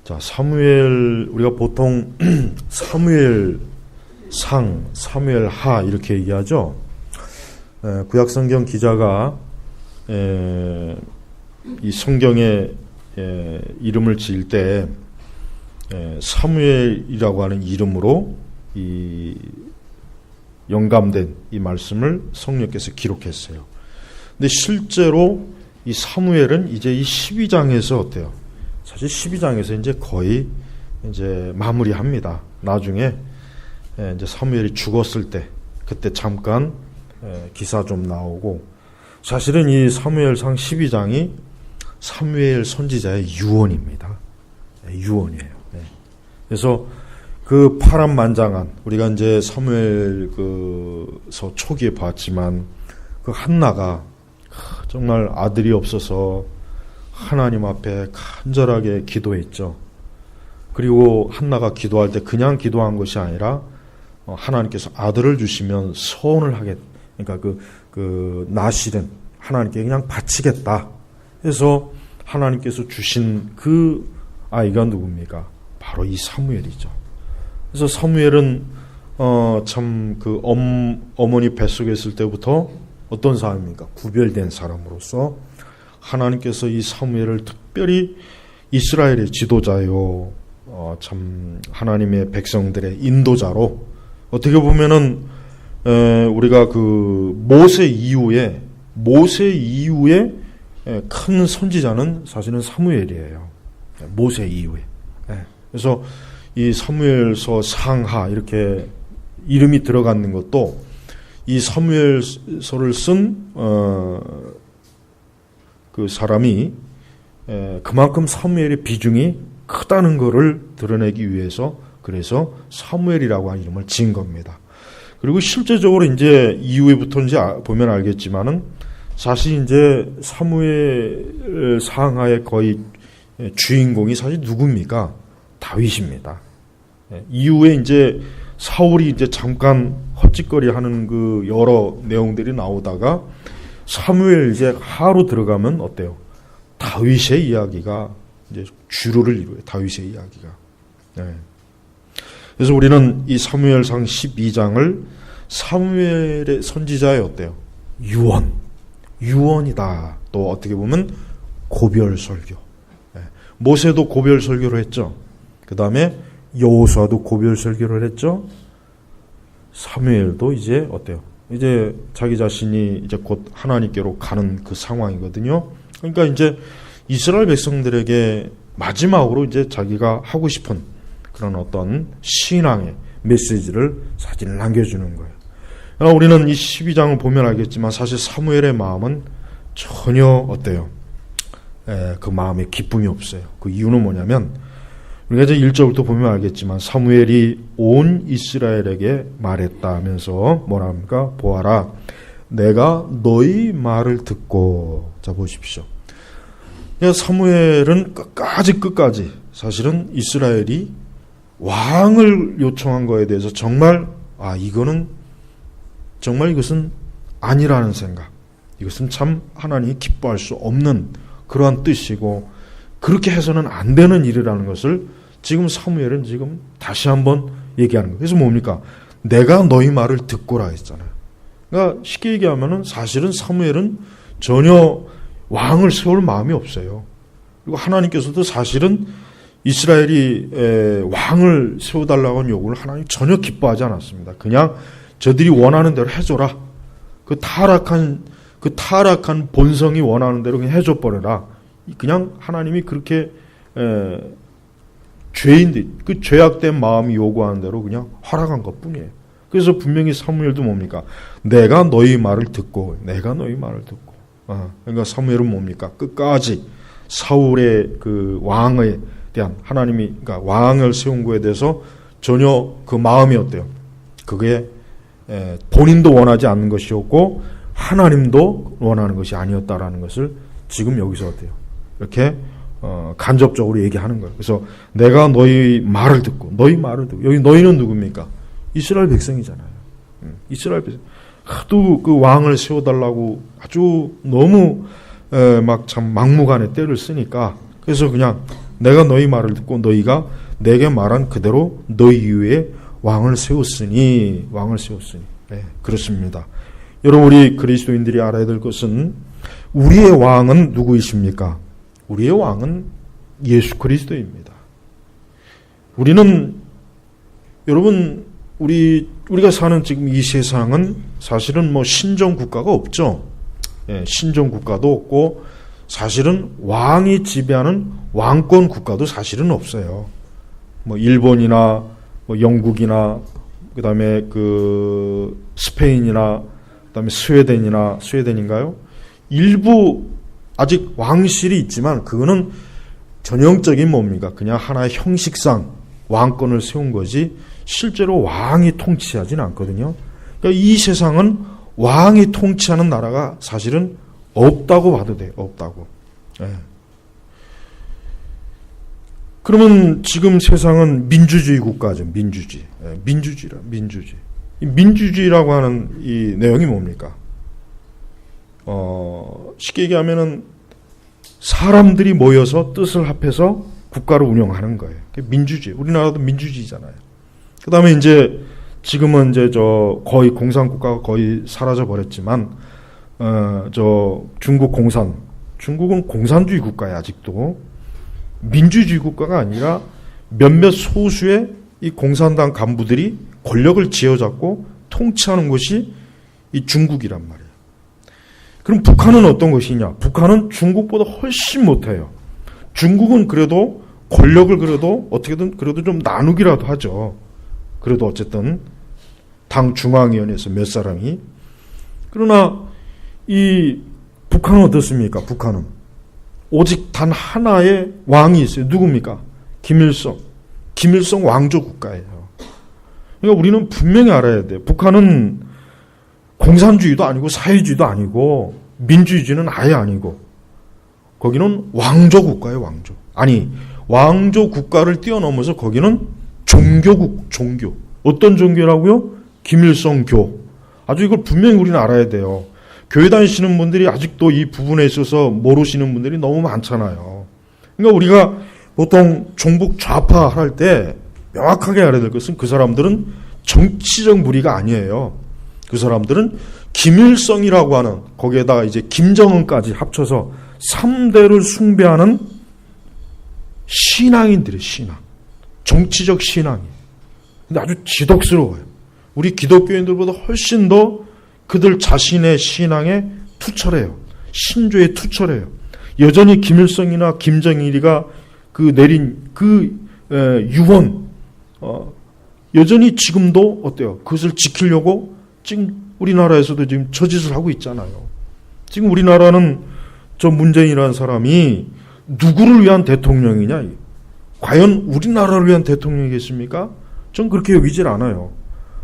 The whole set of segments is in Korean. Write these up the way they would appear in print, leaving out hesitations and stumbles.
자, 사무엘, 우리가 보통 사무엘 상, 사무엘 하 이렇게 얘기하죠. 구약성경 기자가 이 성경에 이름을 지을 때 사무엘이라고 하는 이름으로 이 영감된 이 말씀을 성령께서 기록했어요. 근데 실제로 이 사무엘은 이제 이 12장에서 어때요? 사실 12장에서 이제 거의 이제 마무리합니다. 나중에 이제 사무엘이 죽었을 때 그때 잠깐 기사 좀 나오고, 사실은 이 사무엘상 12장이 사무엘 선지자의 유언입니다. 유언이에요. 그래서 그 파란만장한, 우리가 이제 사무엘 그서 초기에 봤지만 그 한나가 정말 아들이 없어서 하나님 앞에 간절하게 기도했죠. 그리고 한나가 기도할 때 그냥 기도한 것이 아니라 하나님께서 아들을 주시면 소원을 하겠다. 그러니까 그 나실은 하나님께 그냥 바치겠다. 해서 하나님께서 주신 그 아이가 누굽니까? 바로 이 사무엘이죠. 그래서 사무엘은 참 그 어머니 뱃속에 있을 때부터 어떤 사람입니까? 구별된 사람으로서 하나님께서 이 사무엘을 특별히 이스라엘의 지도자요, 참 하나님의 백성들의 인도자로, 어떻게 보면은 우리가 그 모세 이후에 큰 선지자는 사실은 사무엘이에요. 모세 이후에. 그래서 이 사무엘서 상하 이렇게 이름이 들어가는 것도 이 사무엘서를 쓴 그 사람이 그만큼 사무엘의 비중이 크다는 것을 드러내기 위해서, 그래서 사무엘이라고 하는 이름을 지은 겁니다. 그리고 실제적으로 이제 이후에부터 이제 보면 알겠지만은 사실 이제 사무엘 상하의 거의 주인공이 사실 누굽니까? 다윗입니다. 이후에 이제 사울이 이제 잠깐 헛짓거리 하는 그 여러 내용들이 나오다가 사무엘 이제 하로 들어가면 어때요? 다윗의 이야기가 이제 주류를 이루어요. 다윗의 이야기가. 그래서 우리는 이 사무엘상 12장을 사무엘의 선지자의 어때요? 유언이다. 또 어떻게 보면 고별설교. 모세도 고별설교를 했죠. 그 다음에 여호수아도 고별설교를 했죠. 사무엘도 이제 어때요? 이제 자기 자신이 이제 곧 하나님께로 가는 그 상황이거든요. 그러니까 이제 이스라엘 백성들에게 마지막으로 이제 자기가 하고 싶은 그런 어떤 신앙의 메시지를 사실 남겨주는 거예요. 우리는 이 12장을 보면 알겠지만 사실 사무엘의 마음은 전혀 어때요? 그 마음에 기쁨이 없어요. 그 이유는 뭐냐면 우리가 이제 1절부터 보면 알겠지만 사무엘이 온 이스라엘에게 말했다 하면서 뭐라 합니까? 보아라, 내가 너희 말을 듣고. 자, 보십시오. 사무엘은 끝까지 사실은 이스라엘이 왕을 요청한 거에 대해서 정말 이거는 정말 이것은 아니라는 생각, 이것은 참 하나님이 기뻐할 수 없는 그러한 뜻이고 그렇게 해서는 안 되는 일이라는 것을 지금 사무엘은 지금 다시 한번 얘기하는 거예요. 그래서 뭡니까? 내가 너희 말을 듣고라 했잖아요. 그러니까 쉽게 얘기하면은 사실은 사무엘은 전혀 왕을 세울 마음이 없어요. 그리고 하나님께서도 사실은 이스라엘이 왕을 세워달라고 하는 요구를 하나님 전혀 기뻐하지 않았습니다. 그냥 저들이 원하는 대로 해줘라. 그 타락한 본성이 원하는 대로 그냥 해줘버려라. 그냥 하나님이 그렇게 그 죄악된 마음이 요구하는 대로 그냥 허락한 것 뿐이에요. 그래서 분명히 사무엘도 뭡니까? 내가 너희 말을 듣고. 그러니까 사무엘은 뭡니까? 끝까지 사울의 그 왕에 대한 하나님이, 그러니까 왕을 세운 거에 대해서 전혀 그 마음이 어때요? 그게 본인도 원하지 않는 것이었고 하나님도 원하는 것이 아니었다라는 것을 지금 여기서 어때요? 이렇게 간접적으로 얘기하는 거예요. 그래서 내가 너희 말을 듣고. 여기 너희는 누굽니까? 이스라엘 백성이잖아요. 이스라엘 백성. 하도 그 왕을 세워달라고 아주 너무 막 참 막무가내 때를 쓰니까, 그래서 그냥 내가 너희 말을 듣고 너희가 내게 말한 그대로 너희 위에 왕을 세웠으니. 네, 그렇습니다. 여러분, 우리 그리스도인들이 알아야 될 것은 우리의 왕은 누구이십니까? 우리의 왕은 예수 그리스도입니다. 우리는, 여러분, 우리가 사는 지금 이 세상은 사실은 신정 국가가 없죠. 예, 신정 국가도 없고 사실은 왕이 지배하는 왕권 국가도 사실은 없어요. 일본이나 영국이나 그다음에 스페인이나 그다음에 스웨덴인가요? 일부 아직 왕실이 있지만 그거는 전형적인 뭡니까? 그냥 하나의 형식상 왕권을 세운 거지 실제로 왕이 통치하지는 않거든요. 그러니까 이 세상은 왕이 통치하는 나라가 사실은 없다고 봐도 돼요. 없다고. 예. 그러면 지금 세상은 민주주의 국가죠. 민주주의. 예, 민주주의. 이 민주주의라고 하는 이 내용이 뭡니까? 쉽게 얘기하면은 사람들이 모여서 뜻을 합해서 국가를 운영하는 거예요. 민주주의. 우리나라도 민주주의잖아요. 그 다음에 이제 지금은 이제 거의 공산국가가 거의 사라져 버렸지만, 중국은 공산주의 국가예요, 아직도. 민주주의 국가가 아니라 몇몇 소수의 이 공산당 간부들이 권력을 쥐어잡고 통치하는 것이 이 중국이란 말이에요. 그럼 북한은 어떤 것이냐? 북한은 중국보다 훨씬 못해요. 중국은 그래도 권력을 어떻게든 그래도 좀 나누기라도 하죠. 그래도 어쨌든 당 중앙위원회에서 몇 사람이. 그러나 이 북한은 어떻습니까? 북한은 오직 단 하나의 왕이 있어요. 누굽니까? 김일성 왕조 국가예요. 그러니까 우리는 분명히 알아야 돼요. 북한은 공산주의도 아니고 사회주의도 아니고 민주주의는 아예 아니고 거기는 왕조 국가예요. 왕조 국가를 뛰어넘어서 거기는 종교. 어떤 종교라고요? 김일성교. 아주 이걸 분명히 우리는 알아야 돼요. 교회 다니시는 분들이 아직도 이 부분에 있어서 모르시는 분들이 너무 많잖아요. 그러니까 우리가 보통 종북 좌파 할 때 명확하게 알아야 될 것은 그 사람들은 정치적 무리가 아니에요. 그 사람들은 김일성이라고 하는 거기에다가 이제 김정은까지 합쳐서 3대를 숭배하는 신앙인들이에요. 정치적 신앙이. 근데 아주 지독스러워요. 우리 기독교인들보다 훨씬 더 그들 자신의 신앙에 투철해요. 신조에 투철해요. 여전히 김일성이나 김정일이가 내린 유언, 여전히 지금도 어때요? 그것을 지키려고 지금 우리나라에서도 지금 저짓을 하고 있잖아요. 지금 우리나라는 저 문재인이라는 사람이 누구를 위한 대통령이냐? 과연 우리나라를 위한 대통령이겠습니까? 전 그렇게 여기질 않아요.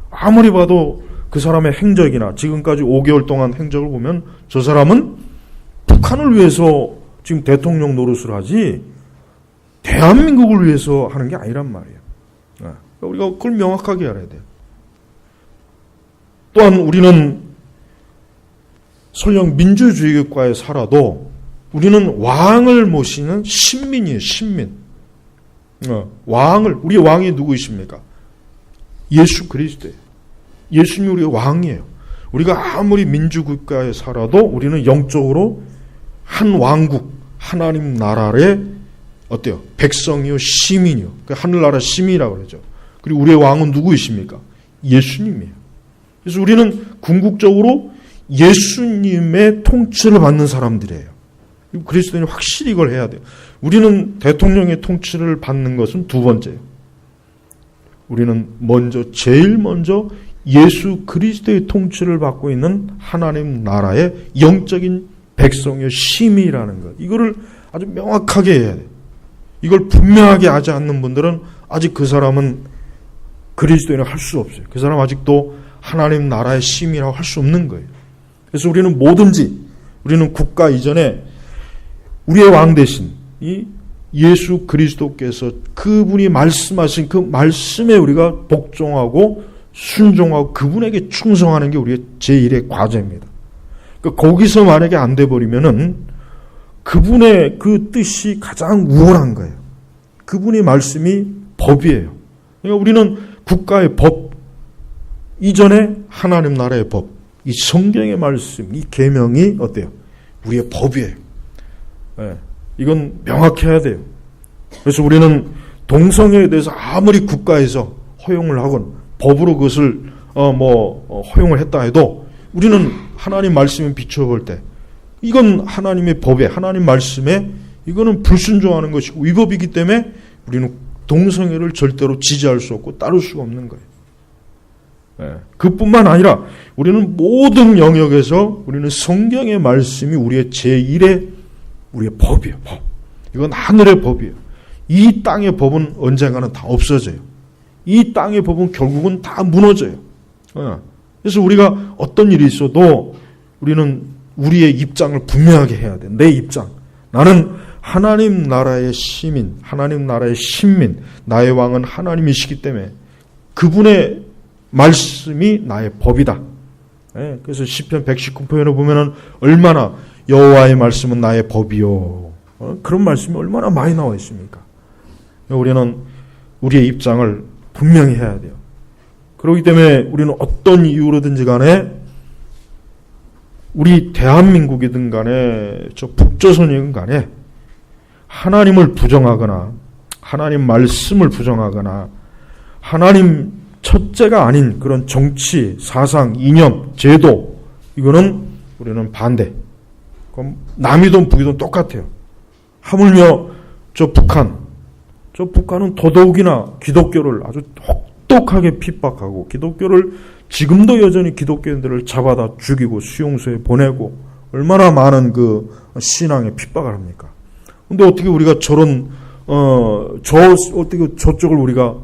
아무리 봐도 그 사람의 행적이나 지금까지 5개월 동안 행적을 보면 저 사람은 북한을 위해서 지금 대통령 노릇을 하지 대한민국을 위해서 하는 게 아니란 말이에요. 우리가 그걸 명확하게 알아야 돼요. 또한 우리는 설령 민주주의 국가에 살아도 우리는 왕을 모시는 신민이에요. 신민. 우리 왕이 누구이십니까? 예수 그리스도예요. 예수님이 우리의 왕이에요. 우리가 아무리 민주국가에 살아도 우리는 영적으로 한 왕국, 하나님 나라의 어때요? 백성이요, 시민이요. 그러니까 하늘나라 시민이라고 그러죠. 그리고 우리의 왕은 누구이십니까? 예수님이에요. 그래서 우리는 궁극적으로 예수님의 통치를 받는 사람들이에요. 그리스도인이 확실히 이걸 해야 돼요. 우리는 대통령의 통치를 받는 것은 두 번째예요. 우리는 제일 먼저 예수 그리스도의 통치를 받고 있는 하나님 나라의 영적인 백성의 시민이라는 것. 이거를 아주 명확하게 해야 돼요. 이걸 분명하게 하지 않는 분들은 아직 그 사람은 그리스도인을 할 수 없어요. 그 사람 아직도 하나님 나라의 시민이라고 할 수 없는 거예요. 그래서 우리는 우리는 국가 이전에 우리의 왕 대신 이 예수 그리스도께서 그분이 말씀하신 그 말씀에 우리가 복종하고 순종하고 그분에게 충성하는 게 우리의 제1의 과제입니다. 그러니까 거기서 만약에 안 돼 버리면은 그분의 그 뜻이 가장 우월한 거예요. 그분의 말씀이 법이에요. 그러니까 우리는 국가의 법 이전에 하나님 나라의 법, 이 성경의 말씀, 이 계명이 어때요? 우리의 법이에요. 네, 이건 명확해야 돼요. 그래서 우리는 동성애에 대해서 아무리 국가에서 허용을 하건 법으로 그것을 허용을 했다 해도 우리는 하나님 말씀에 비춰볼 때 이건 하나님의 법에, 하나님 말씀에 이거는 불순종하는 것이고 위법이기 때문에 우리는 동성애를 절대로 지지할 수 없고 따를 수가 없는 거예요. 네. 그뿐만 아니라 우리는 모든 영역에서 우리는 성경의 말씀이 우리의 제1의 우리의 법이에요. 법. 이건 하늘의 법이에요. 이 땅의 법은 언젠가는 다 없어져요. 이 땅의 법은 결국은 다 무너져요. 그래서 우리가 어떤 일이 있어도 우리는 우리의 입장을 분명하게 해야 돼. 내 입장. 나는 하나님 나라의 시민, 하나님 나라의 신민, 나의 왕은 하나님이시기 때문에 그분의 말씀이 나의 법이다. 그래서 시편 119편에 보면은 얼마나 여호와의 말씀은 나의 법이요. 그런 말씀이 얼마나 많이 나와 있습니까? 우리는 우리의 입장을 분명히 해야 돼요. 그렇기 때문에 우리는 어떤 이유로든지 간에 우리 대한민국이든 간에 저 북조선이든 간에 하나님을 부정하거나 하나님 말씀을 부정하거나 하나님 첫째가 아닌 그런 정치, 사상, 이념, 제도 이거는 우리는 반대. 그럼 남이든 북이든 똑같아요. 하물며 저 북한은 더더욱이나 기독교를 아주 혹독하게 핍박하고 기독교를 지금도 여전히 기독교인들을 잡아다 죽이고 수용소에 보내고 얼마나 많은 그 신앙에 핍박을 합니까? 근데 어떻게 우리가 어떻게 저쪽을 우리가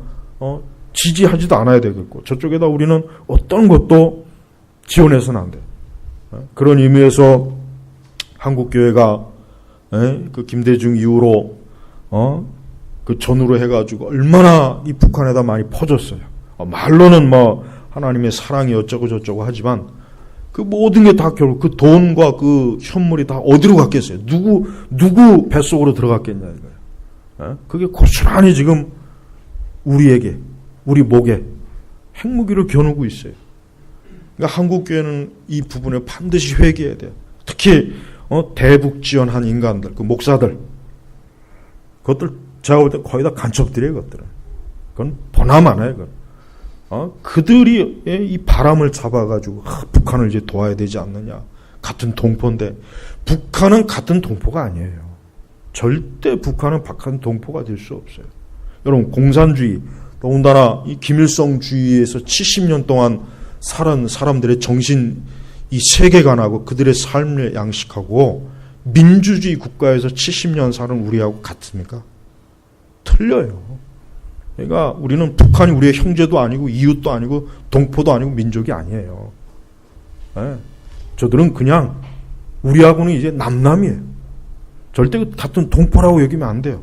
지지하지도 않아야 되겠고 저쪽에다 우리는 어떤 것도 지원해서는 안 돼. 그런 의미에서 한국교회가 그 김대중 이후로 그 전후로 해가지고 얼마나 이 북한에다 많이 퍼졌어요. 말로는 하나님의 사랑이 어쩌고 저쩌고 하지만 그 모든 게 다 결국 그 돈과 그 현물이 다 어디로 갔겠어요? 누구 뱃속으로 들어갔겠냐 이거예요. 그게 고스란히 지금 우리에게 우리 목에 핵무기를 겨누고 있어요. 그러니까 한국교회는 이 부분에 반드시 회개해야 돼요. 특히 대북 지원한 인간들, 그 목사들, 그것들 제가 볼 때 거의 다 간첩들이에요. 그것들은. 그건 보나마나요. 그건. 그들이 이 바람을 잡아가지고 북한을 이제 도와야 되지 않느냐. 같은 동포인데 북한은 같은 동포가 아니에요. 절대 북한은 같은 동포가 될 수 없어요. 여러분 공산주의 더군다나 이 김일성주의에서 70년 동안 살은 사람들의 정신 이 세계관하고 그들의 삶의 양식하고 민주주의 국가에서 70년 사는 우리하고 같습니까? 틀려요. 그러니까 우리는 북한이 우리의 형제도 아니고 이웃도 아니고 동포도 아니고 민족이 아니에요. 네. 저들은 그냥 우리하고는 이제 남남이에요. 절대 같은 동포라고 여기면 안 돼요.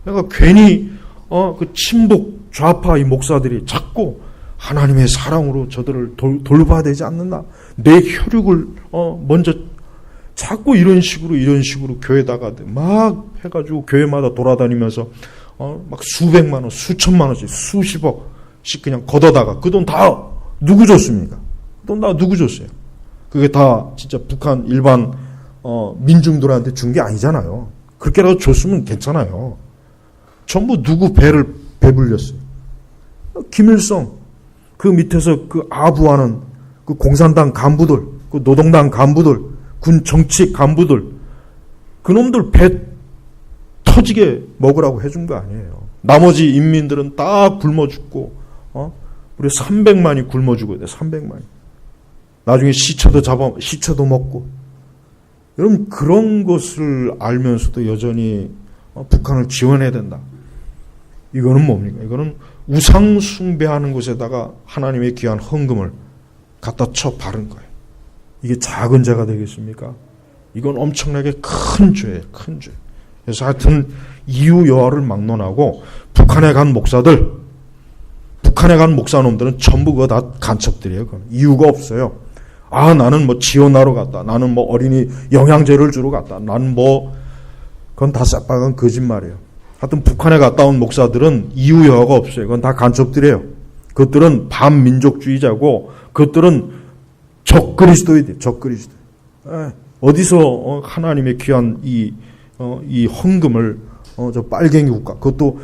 그러니까 괜히 그 친북 좌파 이 목사들이 자꾸 하나님의 사랑으로 저들을 돌봐야 되지 않는다. 내 혈육을 먼저 자꾸 이런 식으로 교회다가 막 해가지고 교회마다 돌아다니면서 막 수백만 원, 수천만 원씩, 수십억씩 그냥 걷어다가 그 돈 다 누구 줬습니까? 그 돈 다 누구 줬어요? 그게 다 진짜 북한 일반 민중들한테 준 게 아니잖아요. 그렇게라도 줬으면 괜찮아요. 전부 누구 배를 배불렸어요. 김일성 그 밑에서 그 아부하는 그 공산당 간부들, 그 노동당 간부들, 군 정치 간부들, 그놈들 배 터지게 먹으라고 해준 거 아니에요. 나머지 인민들은 다 굶어 죽고, 우리 300만이 굶어 죽어야 돼, 300만이. 나중에 시체도 먹고. 여러분, 그런 것을 알면서도 여전히 북한을 지원해야 된다. 이거는 뭡니까? 이거는 우상 숭배하는 곳에다가 하나님의 귀한 헌금을 갖다 쳐 바른 거예요. 이게 작은 죄가 되겠습니까? 이건 엄청나게 큰 죄예요. 큰 죄. 그래서 하여튼 이유 여하를 막론하고 북한에 간 목사놈들은 전부 그거 다 간첩들이에요. 그건. 이유가 없어요. 나는 지원하러 갔다. 나는 어린이 영양제를 주러 갔다. 나는 그건 다 새빨간 거짓말이에요. 하여튼 북한에 갔다 온 목사들은 이유 여하가 없어요. 그건 다 간첩들이에요. 그것들은 반민족주의자고 그것들은 적그리스도이돼요. 적그리스도. 어디서 하나님의 귀한 이 헌금을 저 빨갱이 국가, 그것도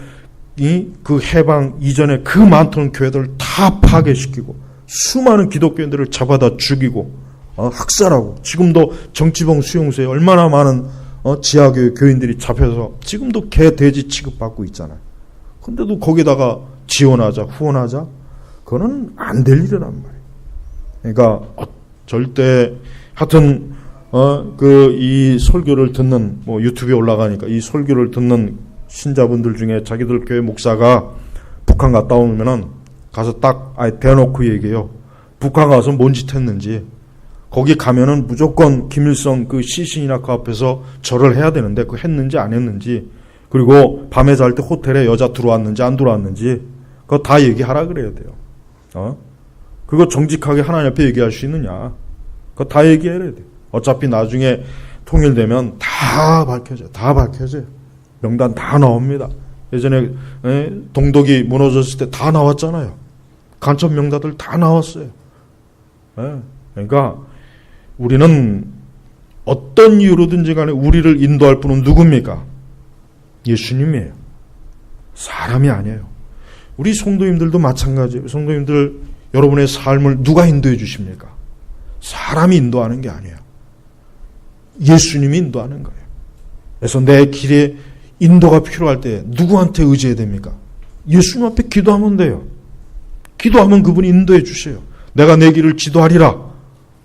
그 해방 이전에 그 많던 교회들을 다 파괴시키고 수많은 기독교인들을 잡아다 죽이고 학살하고, 지금도 정치봉 수용소에 얼마나 많은 지하교회 교인들이 잡혀서 지금도 개 돼지 취급받고 있잖아요. 근데도 거기다가 지원하자, 후원하자, 그거는 안 될 일이란 말이에요. 그러니까 절대, 하여튼 이 설교를 듣는, 유튜브에 올라가니까 이 설교를 듣는 신자분들 중에 자기들 교회 목사가 북한 갔다 오면은 가서 딱 대놓고 얘기해요. 북한 가서 뭔 짓 했는지. 거기 가면은 무조건 김일성 그 시신이나 그 앞에서 절을 해야 되는데 그거 했는지 안 했는지, 그리고 밤에 잘 때 호텔에 여자 들어왔는지 안 들어왔는지 그거 다 얘기하라 그래야 돼요. 그거 정직하게 하나님 앞에 얘기할 수 있느냐, 그거 다 얘기해야 돼요. 어차피 나중에 통일되면 다 밝혀져요. 다 밝혀져요. 명단 다 나옵니다. 예전에 동독이 무너졌을 때 다 나왔잖아요. 간첩 명단들 다 나왔어요. 그러니까 우리는 어떤 이유로든지 간에 우리를 인도할 분은 누굽니까? 예수님이에요. 사람이 아니에요. 우리 성도님들도 마찬가지예요. 성도님들, 여러분의 삶을 누가 인도해 주십니까? 사람이 인도하는 게 아니에요. 예수님이 인도하는 거예요. 그래서 내 길에 인도가 필요할 때 누구한테 의지해야 됩니까? 예수님 앞에 기도하면 돼요. 기도하면 그분이 인도해 주세요. 내가 내 길을 지도하리라.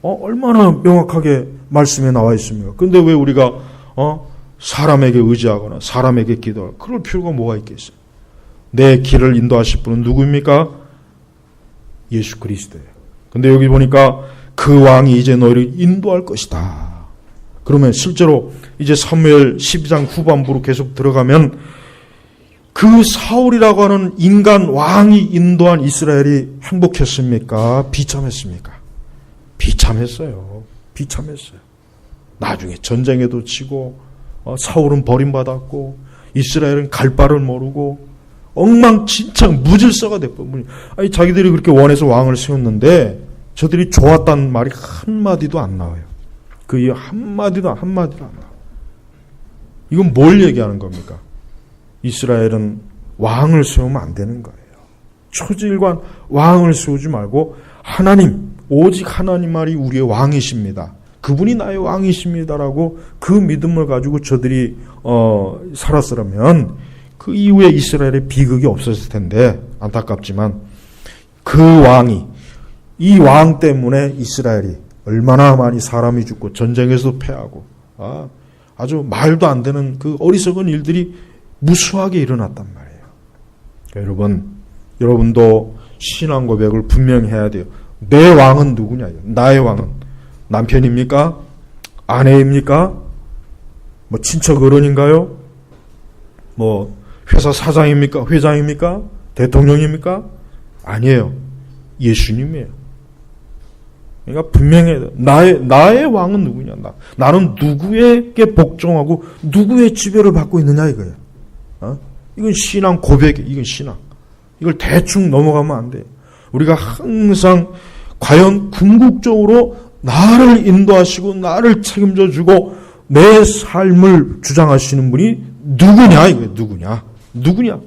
얼마나 명확하게 말씀에 나와 있습니까? 근데 왜 우리가 사람에게 의지하거나 사람에게 기도할, 그럴 필요가 뭐가 있겠어요? 내 길을 인도하실 분은 누구입니까? 예수 그리스도예요. 근데 여기 보니까 그 왕이 이제 너희를 인도할 것이다. 그러면 실제로 이제 사무엘 12장 후반부로 계속 들어가면 그 사울이라고 하는 인간 왕이 인도한 이스라엘이 행복했습니까? 비참했습니까? 비참했어요. 비참했어요. 나중에 전쟁에도 치고 사울은 버림받았고 이스라엘은 갈 바를 모르고 엉망진창 무질서가 됐고, 아니 자기들이 그렇게 원해서 왕을 세웠는데 저들이 좋았다는 말이 한마디도 안 나와요. 그 이유 한마디도 안 나와요. 이건 뭘 얘기하는 겁니까? 이스라엘은 왕을 세우면 안 되는 거예요. 초지일관 왕을 세우지 말고 하나님, 오직 하나님만이 우리의 왕이십니다. 그분이 나의 왕이십니다라고 그 믿음을 가지고 저들이 살았으면 그 이후에 이스라엘의 비극이 없었을 텐데, 안타깝지만 그 왕이, 이 왕 때문에 이스라엘이 얼마나 많이 사람이 죽고 전쟁에서 패하고 아주 말도 안 되는 그 어리석은 일들이 무수하게 일어났단 말이에요. 여러분도 신앙 고백을 분명히 해야 돼요. 내 왕은 누구냐? 나의 왕은 남편입니까? 아내입니까? 친척 어른인가요? 회사 사장입니까? 회장입니까? 대통령입니까? 아니에요. 예수님이에요. 그러니까 분명해야 돼요. 나의 왕은 누구냐? 나는 누구에게 복종하고 누구의 지배를 받고 있느냐 이거예요. 이건 신앙 고백이에요. 이건 신앙. 이걸 대충 넘어가면 안 돼요. 우리가 항상 과연 궁극적으로 나를 인도하시고 나를 책임져 주고 내 삶을 주장하시는 분이 누구냐 이거예요. 누구냐?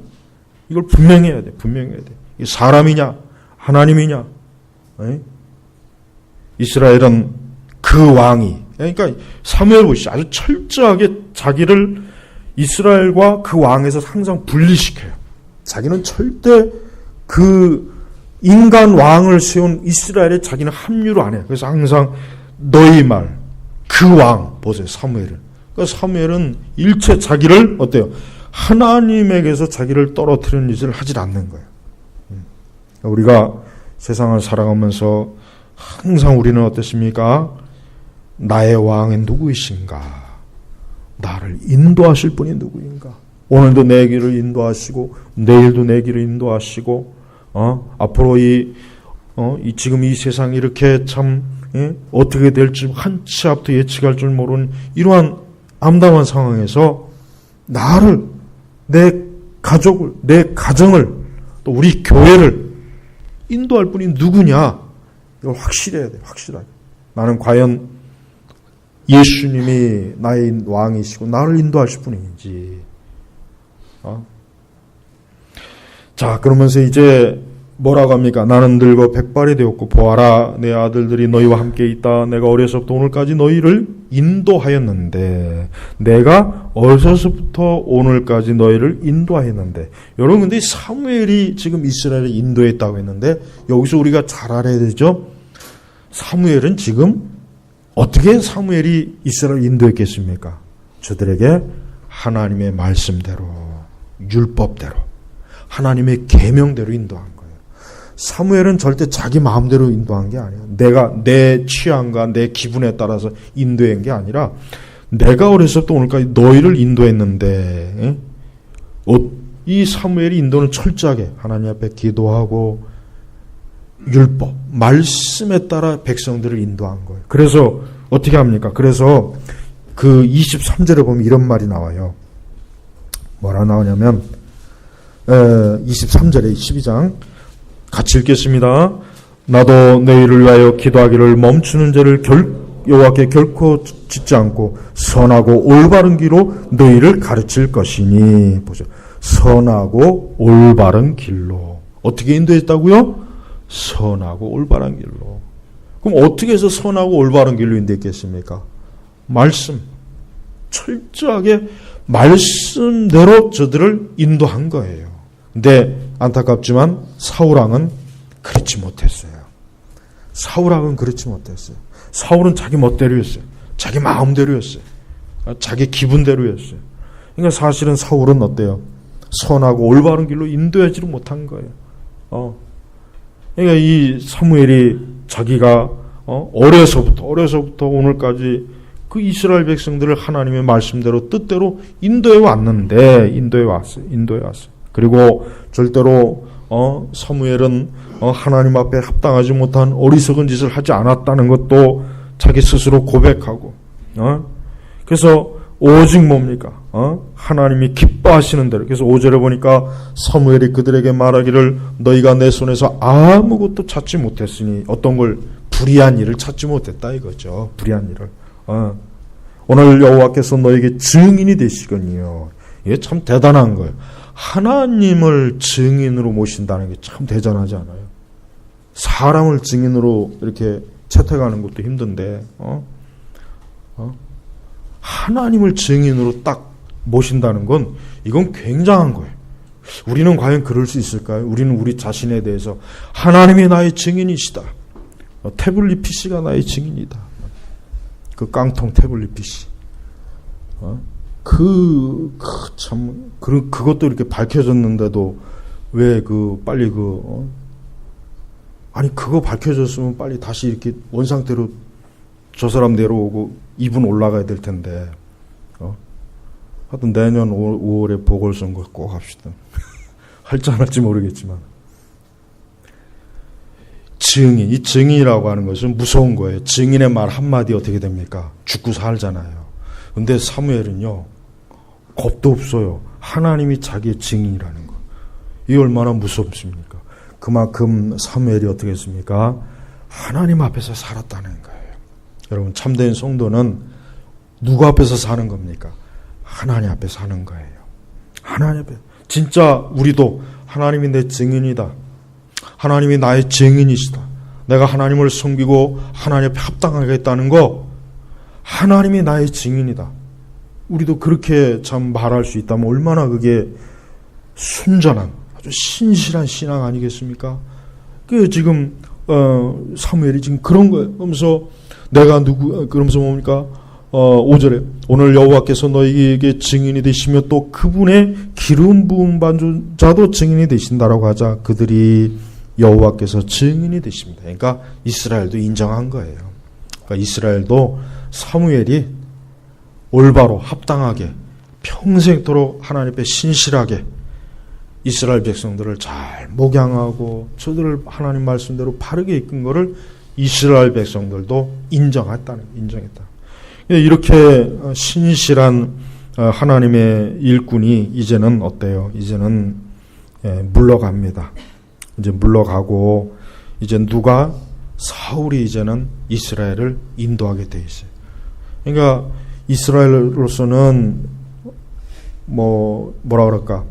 이걸 분명해야 돼. 분명해야 돼. 이게 사람이냐 하나님이냐? 이스라엘은 그 왕이, 그러니까 사무엘 보시죠. 아주 철저하게 자기를 이스라엘과 그 왕에서 항상 분리시켜요. 자기는 절대 그 인간 왕을 세운 이스라엘에 자기는 합류를 안 해요. 그래서 항상 너희 말, 그 왕 보세요. 사무엘은. 그러니까 사무엘은 일체 자기를 어때요? 하나님에게서 자기를 떨어뜨리는 짓을 하질 않는 거예요. 우리가 세상을 살아가면서 항상 우리는 어떻습니까? 나의 왕은 누구이신가? 나를 인도하실 분이 누구인가? 오늘도 내 길을 인도하시고 내일도 내 길을 인도하시고 앞으로 지금 이 세상이 이렇게 참 어떻게 될지 한 치 앞도 예측할 줄 모르는 이러한 암담한 상황에서 나를 내 가족을, 내 가정을, 또 우리 교회를 인도할 분이 누구냐? 이걸 확실해야 돼, 확실하게. 나는 과연 예수님이 나의 왕이시고 나를 인도하실 분인지. 자, 그러면서 이제 뭐라고 합니까? 나는 늙어 백발이 되었고 보아라, 내 아들들이 너희와 함께 있다. 내가 어려서부터 오늘까지 너희를 인도하였는데, 내가 어려서부터 오늘까지 너희를 인도하였는데. 여러분, 근데 사무엘이 지금 이스라엘을 인도했다고 했는데, 여기서 우리가 잘 알아야 되죠? 사무엘은 지금 어떻게 사무엘이 이스라엘을 인도했겠습니까? 저들에게 하나님의 말씀대로, 율법대로, 하나님의 계명대로 인도한 거예요. 사무엘은 절대 자기 마음대로 인도한 게 아니에요. 내가 내 취향과 내 기분에 따라서 인도한 게 아니라, 내가 어려서부터 오늘까지 너희를 인도했는데, 이 사무엘의 인도는 철저하게 하나님 앞에 기도하고 율법, 말씀에 따라 백성들을 인도한 거예요. 그래서 어떻게 합니까? 그래서 그 23절에 보면 이런 말이 나와요. 뭐라 나오냐면 23절에 12장 같이 읽겠습니다. 나도 너희를 위하여 기도하기를 멈추는 죄를 여호와께 결코 짓지 않고 선하고 올바른 길로 너희를 가르칠 것이니. 보죠. 선하고 올바른 길로. 어떻게 인도했다고요? 선하고 올바른 길로. 그럼 어떻게 해서 선하고 올바른 길로 인도했겠습니까? 말씀. 철저하게 말씀대로 저들을 인도한 거예요. 근데 안타깝지만 사울왕은 그렇지 못했어요. 사울왕은 그렇지 못했어요. 사울은 자기 멋대로였어요. 자기 마음대로였어요. 자기 기분대로였어요. 그러니까 사실은 사울은 어때요? 선하고 올바른 길로 인도하지를 못한 거예요. 그러니까 이 사무엘이 자기가 어려서부터 오늘까지 그 이스라엘 백성들을 하나님의 말씀대로 뜻대로 인도해 왔는데, 인도해 왔어요. 그리고 절대로 사무엘은 하나님 앞에 합당하지 못한 어리석은 짓을 하지 않았다는 것도 자기 스스로 고백하고, 그래서 오직 뭡니까? 하나님이 기뻐하시는 대로. 그래서 5절에 보니까 사무엘이 그들에게 말하기를 너희가 내 손에서 아무것도 찾지 못했으니, 어떤 걸, 불의한 일을 찾지 못했다 이거죠. 불의한 일을. 오늘 여호와께서 너에게 증인이 되시거니요. 이게 참 대단한 거예요. 하나님을 증인으로 모신다는 게 참 대단하지 않아요? 사람을 증인으로 이렇게 채택하는 것도 힘든데, 하나님을 증인으로 딱 모신다는 건, 이건 굉장한 거예요. 우리는 과연 그럴 수 있을까요? 우리는 우리 자신에 대해서 하나님이 나의 증인이시다. 태블릿 PC가 나의 증인이다. 그 깡통 태블릿 PC. 그것도 이렇게 밝혀졌는데도 왜 빨리 아니, 그거 밝혀졌으면 빨리 다시 이렇게 원상태로 저 사람 내려오고 이분 올라가야 될 텐데. 하여튼 내년 5월에 보궐선거 꼭 합시다. 할지 안 할지 모르겠지만. 증인, 이 증인이라고 하는 것은 무서운 거예요. 증인의 말 한마디 어떻게 됩니까? 죽고 살잖아요. 근데 사무엘은요, 겁도 없어요. 하나님이 자기의 증인이라는 거. 이게 얼마나 무섭습니까? 그만큼 사무엘이 어떻게 했습니까? 하나님 앞에서 살았다는 거예요. 여러분, 참된 성도는 누구 앞에서 사는 겁니까? 하나님 앞에 사는 거예요. 하나님 앞에. 진짜 우리도 하나님이 내 증인이다. 하나님이 나의 증인이시다. 내가 하나님을 섬기고 하나님 앞에 합당하겠다는 거, 하나님이 나의 증인이다. 우리도 그렇게 참 말할 수 있다면 얼마나 그게 순전한, 아주 신실한 신앙 아니겠습니까? 그 지금 사무엘이 지금 그런 거예요. 그러면서 그러면서 뭡니까? 5절에 오늘 여호와께서 너희에게 증인이 되시며 또 그분의 기름 부음 받은 자도 증인이 되신다라고 하자 그들이 여호와께서 증인이 되십니다. 그러니까 이스라엘도 인정한 거예요. 그러니까 이스라엘도 사무엘이 올바로 합당하게 평생토록 하나님 앞에 신실하게 이스라엘 백성들을 잘 목양하고 저들을 하나님 말씀대로 바르게 이끈 것을 이스라엘 백성들도 인정했다. 이렇게 신실한 하나님의 일꾼이 이제는 어때요? 이제는 물러갑니다. 이제 물러가고 이제 누가 사울이 이제는 이스라엘을 인도하게 돼 있어요. 그러니까 이스라엘로서는 뭐라 그럴까?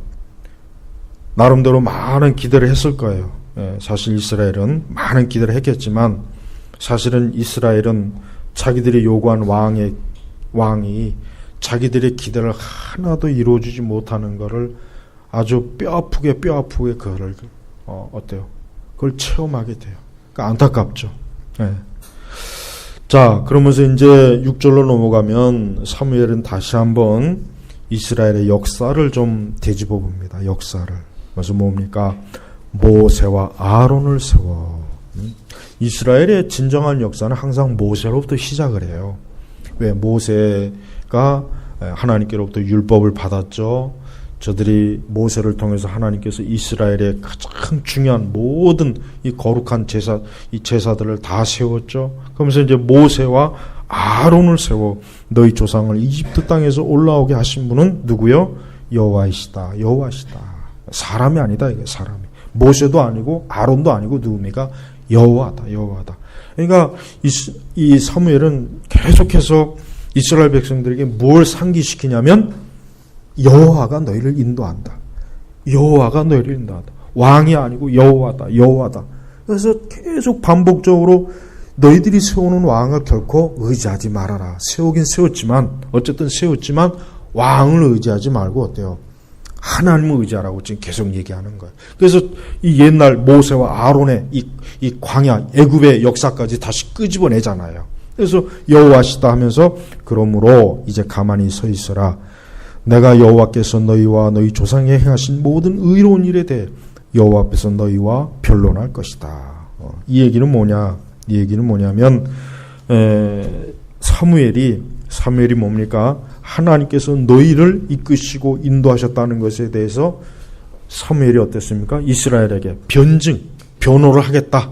나름대로 많은 기대를 했을 거예요. 사실 이스라엘은 많은 기대를 했겠지만 사실은 이스라엘은 자기들이 요구한 왕이 자기들의 기대를 하나도 이루어주지 못하는 것을 아주 뼈아프게 그거를 어때요? 그걸 체험하게 돼요. 그러니까 안타깝죠. 자, 그러면서 이제 6절로 넘어가면 사무엘은 다시 한번 이스라엘의 역사를 좀 되짚어 봅니다. 역사를. 그래서 뭡니까? 모세와 아론을 세워. 이스라엘의 진정한 역사는 항상 모세로부터 시작을 해요. 왜? 모세가 하나님께로부터 율법을 받았죠. 저들이 모세를 통해서 하나님께서 이스라엘의 가장 중요한 모든 이 거룩한 이 제사들을 다 세웠죠. 그러면서 이제 모세와 아론을 세워 너희 조상을 이집트 땅에서 올라오게 하신 분은 누구요? 여호와이시다. 사람이 아니다. 이게 사람이. 모세도 아니고 아론도 아니고 누굽니까? 여호와다. 그러니까 이 사무엘은 계속해서 이스라엘 백성들에게 뭘 상기시키냐면 여호와가 너희를 인도한다. 왕이 아니고 여호와다. 그래서 계속 반복적으로 너희들이 세우는 왕을 결코 의지하지 말아라. 세우긴 세웠지만 어쨌든 세웠지만 왕을 의지하지 말고 어때요? 하나님을 의지하라고 지금 계속 얘기하는 거예요. 그래서 이 옛날 모세와 아론의 이 광야 애굽의 역사까지 다시 끄집어내잖아요. 그래서 여호와시다 하면서 그러므로 이제 가만히 서 있어라. 내가 여호와께서 너희와 너희 조상에 행하신 모든 의로운 일에 대해 여호와 앞에서 너희와 변론할 것이다. 이 얘기는 뭐냐? 이 얘기는 뭐냐면 사무엘이 뭡니까? 하나님께서 너희를 이끄시고 인도하셨다는 것에 대해서 사무엘이 어땠습니까? 이스라엘에게 변호를 하겠다.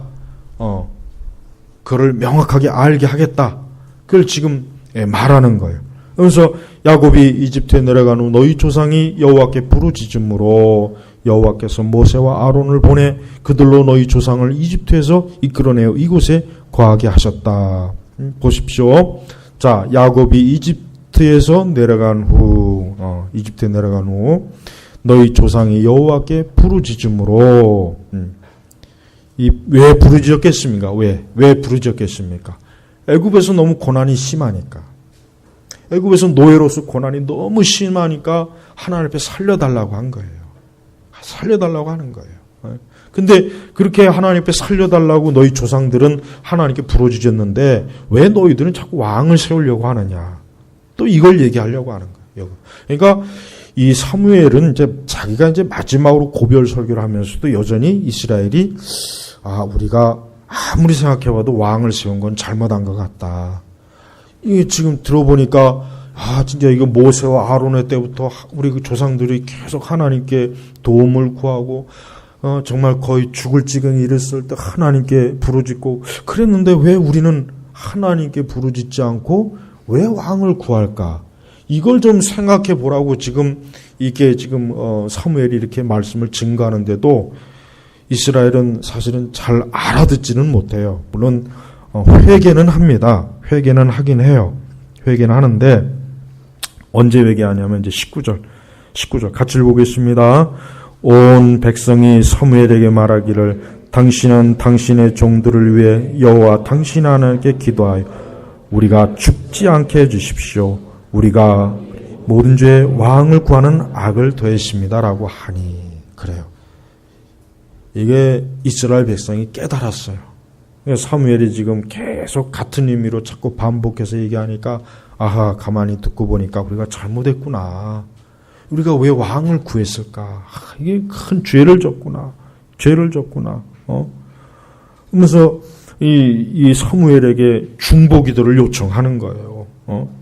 그를 명확하게 알게 하겠다. 그걸 지금 말하는 거예요. 그래서 야곱이 이집트에 내려간 후 너희 조상이 여호와께 부르짖음으로 여호와께서 모세와 아론을 보내 그들로 너희 조상을 이집트에서 이끌어내어 이곳에 거하게 하셨다. 보십시오. 자, 야곱이 이집트에 내려간 후 너희 조상이 여호와께 부르짖음으로 왜 부르짖었겠습니까? 왜 부르짖었겠습니까? 애굽에서 너무 고난이 심하니까. 애굽에서 노예로서 고난이 너무 심하니까 하나님 앞에 살려달라고 한 거예요. 살려달라고 하는 거예요. 근데 그렇게 하나님 앞에 살려달라고 너희 조상들은 하나님께 부르짖었는데 왜 너희들은 자꾸 왕을 세우려고 하느냐? 또 이걸 얘기하려고 하는 거예요. 그러니까 이 사무엘은 자기가 마지막으로 고별 설교를 하면서도 여전히 이스라엘이 우리가 아무리 생각해봐도 왕을 세운 건 잘못한 것 같다. 이게 지금 들어보니까 진짜 이거 모세와 아론의 때부터 우리 그 조상들이 계속 하나님께 도움을 구하고 정말 거의 죽을 지경에 이르렀을 때 하나님께 부르짖고 그랬는데 왜 우리는 하나님께 부르짖지 않고 왜 왕을 구할까? 이걸 좀 생각해 보라고 지금 사무엘이 이렇게 말씀을 증거하는데도 이스라엘은 사실은 잘 알아듣지는 못해요. 물론 회개는 합니다. 회개는 하긴 해요. 회개는 하는데 언제 회개하냐면 이제 19절 같이 읽어보겠습니다. 온 백성이 사무엘에게 말하기를 당신은 당신의 종들을 위해 여호와 당신 하나님께 기도하여 우리가 죽지 않게 해주십시오. 우리가 모든 죄에 왕을 구하는 악을 더했습니다라고 하니 그래요. 이게 이스라엘 백성이 깨달았어요. 사무엘이 지금 계속 같은 의미로 자꾸 반복해서 얘기하니까 가만히 듣고 보니까 우리가 잘못했구나. 우리가 왜 왕을 구했을까? 이게 큰 죄를 졌구나. 그러면서 이 사무엘에게 중보 기도를 요청하는 거예요.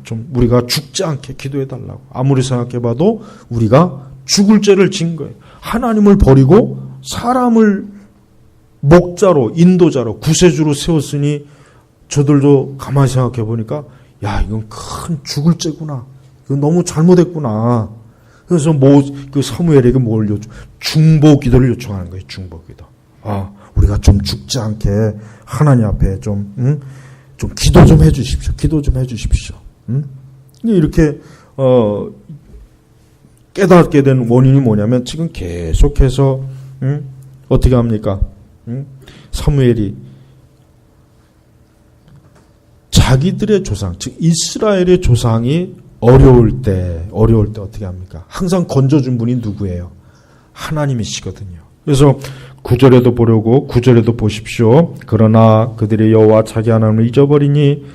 좀 우리가 죽지 않게 기도해 달라고. 아무리 생각해봐도 우리가 죽을 죄를 진 거예요. 하나님을 버리고 사람을 목자로, 인도자로, 구세주로 세웠으니 저들도 가만히 생각해 보니까 이건 큰 죽을 죄구나. 이거 너무 잘못했구나. 그래서 그 사무엘에게 뭘 중보 기도를 요청하는 거예요. 중보 기도. 우리가 좀 죽지 않게 하나님 앞에 좀 기도 좀 해주십시오. 기도 좀 해주십시오. 이렇게 깨닫게 된 원인이 뭐냐면 지금 계속해서 어떻게 합니까? 사무엘이 자기들의 조상, 즉 이스라엘의 조상이 어려울 때 어떻게 합니까? 항상 건져준 분이 누구예요? 하나님이시거든요. 그래서 9절에도 보려고 9절에도 보십시오. 그러나 그들의 여호와 자기 하나님을 잊어버리니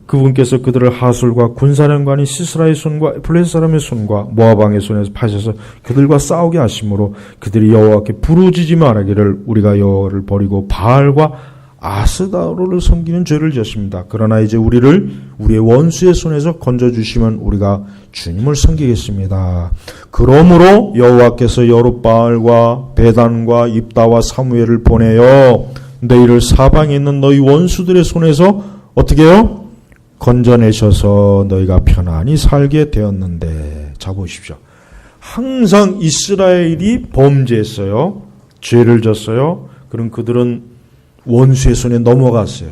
그분께서 그들을 하술과 군사령관이 시스라의 손과 블레셋 사람의 손과 모압 왕의 손에서 파셔서 그들과 싸우게 하심으로 그들이 여호와께 부르짖으며 말하기를 우리가 여호와를 버리고 바알과 아스다로를 섬기는 죄를 지었습니다. 그러나 이제 우리를 우리의 원수의 손에서 건져주시면 우리가 주님을 섬기겠습니다. 그러므로 여호와께서 여룻바알과 베단과 입다와 사무엘을 보내어 너희를 사방에 있는 너희 원수들의 손에서 어떻게 해요? 건져내셔서 너희가 편안히 살게 되었는데. 자 보십시오. 항상 이스라엘이 범죄했어요. 죄를 졌어요. 그럼 그들은 원수의 손에 넘어갔어요.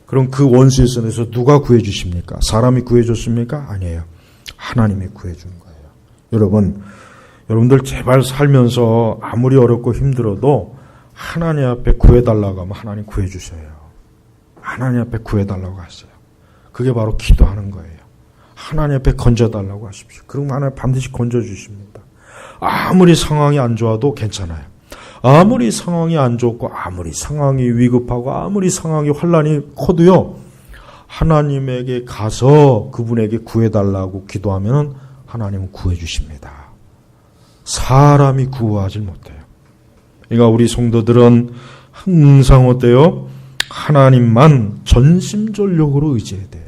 그럼 그 원수의 손에서 누가 구해주십니까? 사람이 구해줬습니까? 아니에요. 하나님이 구해준 거예요. 여러분들 제발 살면서 아무리 어렵고 힘들어도 하나님 앞에 구해달라고 하면 하나님 구해주셔요. 하나님 앞에 구해달라고 하세요. 그게 바로 기도하는 거예요. 하나님 앞에 건져달라고 하십시오. 그럼 하나님 반드시 건져주십니다. 아무리 상황이 안 좋아도 괜찮아요. 아무리 상황이 안 좋고 아무리 상황이 위급하고 아무리 상황이 환란이 커도요. 하나님에게 가서 그분에게 구해달라고 기도하면 하나님은 구해주십니다. 사람이 구하지 못해요. 그러니까 우리 성도들은 항상 어때요? 하나님만 전심전력으로 의지해야 돼요.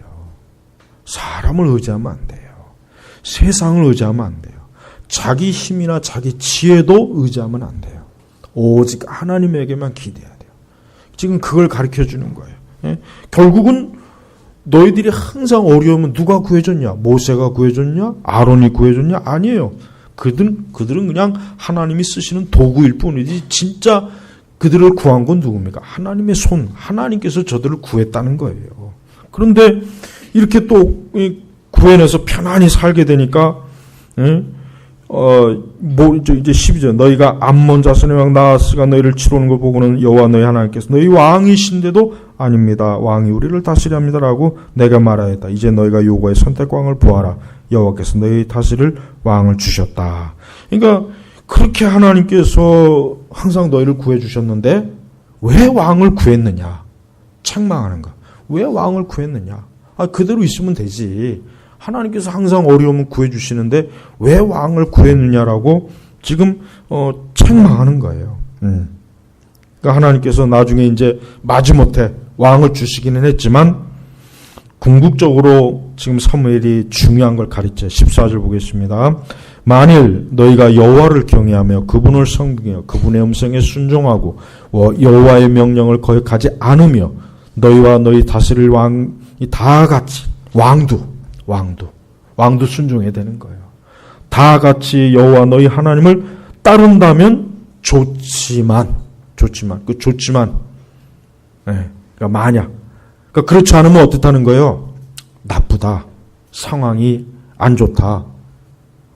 사람을 의지하면 안 돼요. 세상을 의지하면 안 돼요. 자기 힘이나 자기 지혜도 의지하면 안 돼요. 오직 하나님에게만 기대해야 돼요. 지금 그걸 가르쳐주는 거예요. 예? 결국은 너희들이 항상 어려우면 누가 구해줬냐? 모세가 구해줬냐? 아론이 구해줬냐? 아니에요. 그들은 그냥 하나님이 쓰시는 도구일 뿐이지 진짜 그들을 구한 건 누굽니까? 하나님의 손, 하나님께서 저들을 구했다는 거예요. 그런데 이렇게 또 구해내서 편안히 살게 되니까 이제 12절 너희가 암몬 자손의 왕 나하스가 너희를 치러오는 걸 보고는 여호와 너희 하나님께서 너희 왕이신데도 아닙니다. 왕이 우리를 다스려 합니다라고 내가 말하였다. 이제 너희가 요구의 선택왕을 보아라. 여호와께서 너희 다스릴 왕을 주셨다. 그러니까 그렇게 하나님께서 항상 너희를 구해주셨는데 왜 왕을 구했느냐? 책망하는 거. 왜 왕을 구했느냐? 그대로 있으면 되지. 하나님께서 항상 어려우면 구해주시는데 왜 왕을 구했느냐라고 지금 책망하는 거예요. 그러니까 하나님께서 나중에 이제 마지못해 왕을 주시기는 했지만 궁극적으로 지금 사무엘이 중요한 걸 가르쳐요. 14절 보겠습니다. 만일 너희가 여호와를 경외하며 그분을 섬기며 그분의 음성에 순종하고 여호와의 명령을 거역하지 않으며 너희와 너희 다스릴 왕이 다 같이 왕도 순종해야 되는 거예요. 다 같이 여호와 너희 하나님을 따른다면 좋지만 그러니까 만약 그렇지 않으면 어떻다는 거예요? 나쁘다. 상황이 안 좋다.